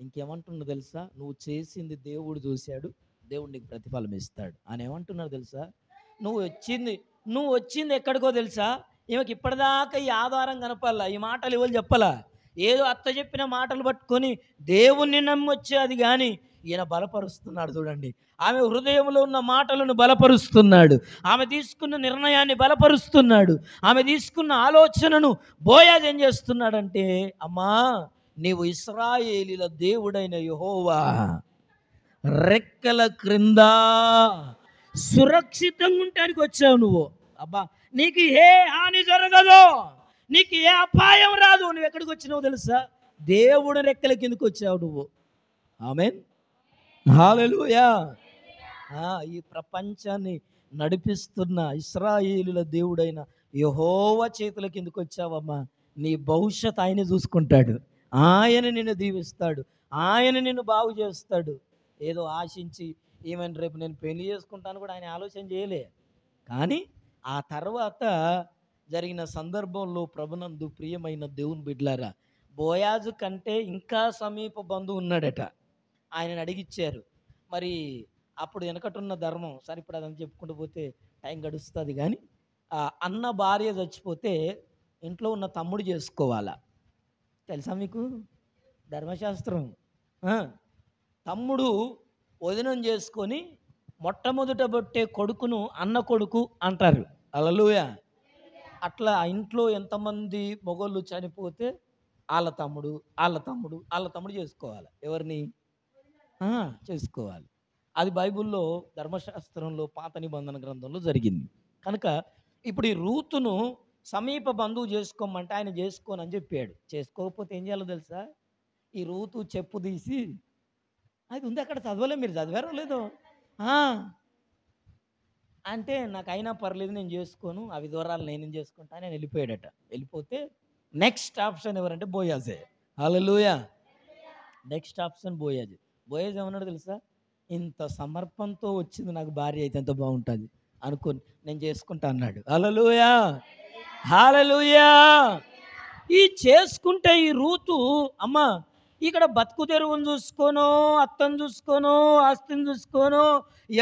ఇంకేమంటున్నా తెలుసా? నువ్వు చేసింది దేవుడు చూశాడు, దేవుడు నీకు ప్రతిఫలం ఇస్తాడు అని ఏమంటున్నారు తెలుసా? నువ్వు వచ్చింది ఎక్కడికో తెలుసా? ఈమెకి ఇప్పటిదాకా ఈ ఆధారం కనపల్లా, ఈ మాటలు ఇవ్వాలి చెప్పాలా, ఏదో అత్త చెప్పిన మాటలు పట్టుకొని దేవుణ్ణి నమ్మొచ్చేది కానీ ఈయన బలపరుస్తున్నాడు. చూడండి, ఆమె హృదయంలో ఉన్న మాటలను బలపరుస్తున్నాడు, ఆమె తీసుకున్న నిర్ణయాన్ని బలపరుస్తున్నాడు, ఆమె తీసుకున్న ఆలోచనను బోయాజ్ ఏం చేస్తున్నాడంటే, అమ్మా, నీవు ఇశ్రాయేలీల దేవుడైన యెహోవా రెక్కల క్రింద సురక్షితంగా ఉండడానికి వచ్చావు నువ్వు. అబ్బా, నీకు ఏ హాని జరగదు, నీకు ఏ అపాయం రాదు. నువ్వు ఎక్కడికి వచ్చినావు తెలుసా? దేవుడు రెక్కల కిందకి వచ్చావు నువ్వు. ఆమేన్, హల్లెలూయా. ఈ ప్రపంచాన్ని నడిపిస్తున్న ఇశ్రాయేలుల దేవుడైన యెహోవా చేతుల కిందకి వచ్చావమ్మా. నీ భవిష్యత్ ఆయన చూసుకుంటాడు, ఆయన నిన్ను దీవిస్తాడు, ఆయన నిన్ను బాగు చేస్తాడు. ఏదో ఆశించి ఏమని రేపు నేను పెళ్లి చేసుకుంటాను కూడా ఆయన ఆలోచన చేయలే. కానీ ఆ తర్వాత జరిగిన సందర్భంలో ప్రభునందు ప్రియమైన దేవుని బిడ్డలారా, బోయాజు కంటే ఇంకా సమీప బంధువు ఉన్నాడట. ఆయనను అడిగిచ్చారు. మరి అప్పుడు వెనకటున్న ధర్మం, సరే ఇప్పుడు అదని చెప్పుకుంటూ పోతే టైం గడుస్తుంది. కానీ అన్న భార్య చచ్చిపోతే ఇంట్లో ఉన్న తమ్ముడు చేసుకోవాలా, తెలుసా మీకు? ధర్మశాస్త్రం. తమ్ముడు వదినం చేసుకొని మొట్టమొదట పుట్టే కొడుకును అన్న కొడుకు అంటారు. హల్లెలూయా. అట్లా ఇంట్లో ఎంతమంది మొగోళ్ళు చనిపోతే వాళ్ళ తమ్ముడు చేసుకోవాలి. ఎవరిని? చేసుకోవాలి. అది బైబిల్లో ధర్మశాస్త్రంలో పాత నిబంధన గ్రంథంలో జరిగింది. కనుక ఇప్పుడు ఈ రూతును సమీప బంధువు చేసుకోమంటే ఆయన చేసుకోనని చెప్పాడు. చేసుకోకపోతే ఏం చేయాలో తెలుసా? ఈ రూతు చెప్పు తీసి, అది ఉంది అక్కడ, చదవలే, మీరు చదివారో లేదో, అంటే నాకు అయినా పర్లేదు, నేను చేసుకోను, ఆ విధవరాలు నేనేం చేసుకుంటా అని వెళ్ళిపోయాడట. వెళ్ళిపోతే నెక్స్ట్ ఆప్షన్ ఎవరంటే బోయాజే. Hallelujah. Next option Boaz. Boaz ఏమన్నాడు తెలుసా? ఇంత సమర్పణతో వచ్చింది నాకు భార్య అయితే ఎంత బాగుంటుంది అనుకోని నేను చేసుకుంటా అన్నాడు. హల్లెలూయా, హల్లెలూయా. ఈ చేసుకుంటే ఈ రూతు అమ్మ ఇక్కడ బతుకు తెరువును చూసుకోనో, అత్తను చూసుకోనో, ఆస్తిని చూసుకోనో,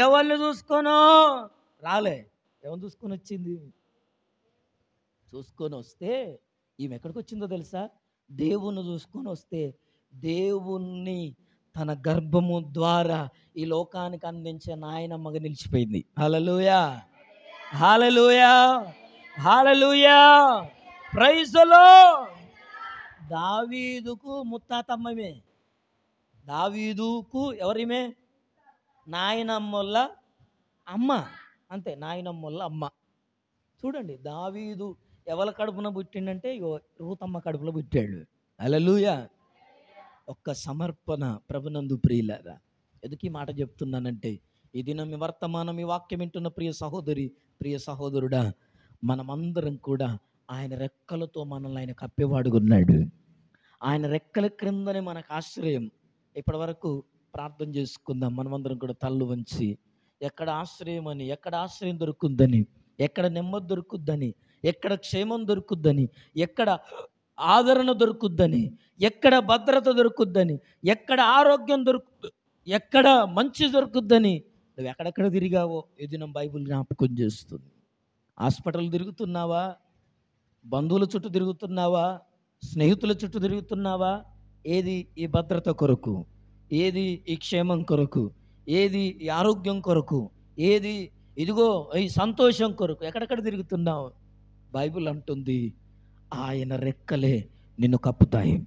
ఎవరిని చూసుకోనో రాలే. ఎవరిని చూసుకొని వచ్చింది? చూసుకొని వస్తే ఈమె ఎక్కడికి వచ్చిందో తెలుసా? దేవుణ్ణి చూసుకొని వస్తే దేవుణ్ణి తన గర్భము ద్వారా ఈ లోకానికి అందించే నాయనమ్మగా నిలిచిపోయింది. Hallelujah, hallelujah, hallelujah. Praise the Lord. దావీదుకు ముత్తాతమ్మమే. దావీదుకు ఎవరిమే? నాయనమ్మల అమ్మ. అంతే, నాయనమ్మల అమ్మ. చూడండి, దావీదు ఎవరి కడుపున పుట్టిండంటే రూతమ్మ కడుపులో పుట్టాడు. హల్లెలూయా. ఒక్క సమర్పణ. ప్రభునందు ప్రియులారా, ఎందుకు ఈ మాట చెప్తున్నానంటే, ఈ దినం మీ వర్తమానం, ఈ వాక్యం వింటున్న ప్రియ సహోదరి, ప్రియ సహోదరుడా, మనమందరం కూడా ఆయన రెక్కలతో మనల్ని ఆయన కప్పేవాడుగున్నాడు. ఆయన రెక్కల క్రిందనే మనకు ఆశ్రయం. ఇప్పటి వరకు ప్రార్థన చేసుకుందాం. మనమందరం కూడా తల్లు వంచి, ఎక్కడ ఆశ్రయం అని, ఎక్కడ ఆశ్రయం దొరుకుద్దని, ఎక్కడ నెమ్మది దొరుకుద్దని, ఎక్కడ క్షేమం దొరుకుద్దని, ఎక్కడ ఆదరణ దొరుకుద్దని, ఎక్కడ భద్రత దొరుకుద్దని, ఎక్కడ ఆరోగ్యం ఎక్కడ మంచి దొరుకుద్దని నువ్వు ఎక్కడెక్కడ తిరిగావో ఈ దినం బైబిల్ జ్ఞాపకం చేస్తుంది. హాస్పిటల్ తిరుగుతున్నావా? బంధువుల చుట్టూ తిరుగుతున్నావా? స్నేహితుల చుట్టూ తిరుగుతున్నావా? ఏది ఈ భద్రత కొరకు? ఏది ఈ క్షేమం కొరకు? ఏది ఈ ఆరోగ్యం కొరకు? ఏది ఇదిగో ఈ సంతోషం కొరకు? ఎక్కడెక్కడ తిరుగుతున్నావు? బైబిల్ అంటుంది ఆయన రెక్కలే నిన్ను కప్పుతాయి.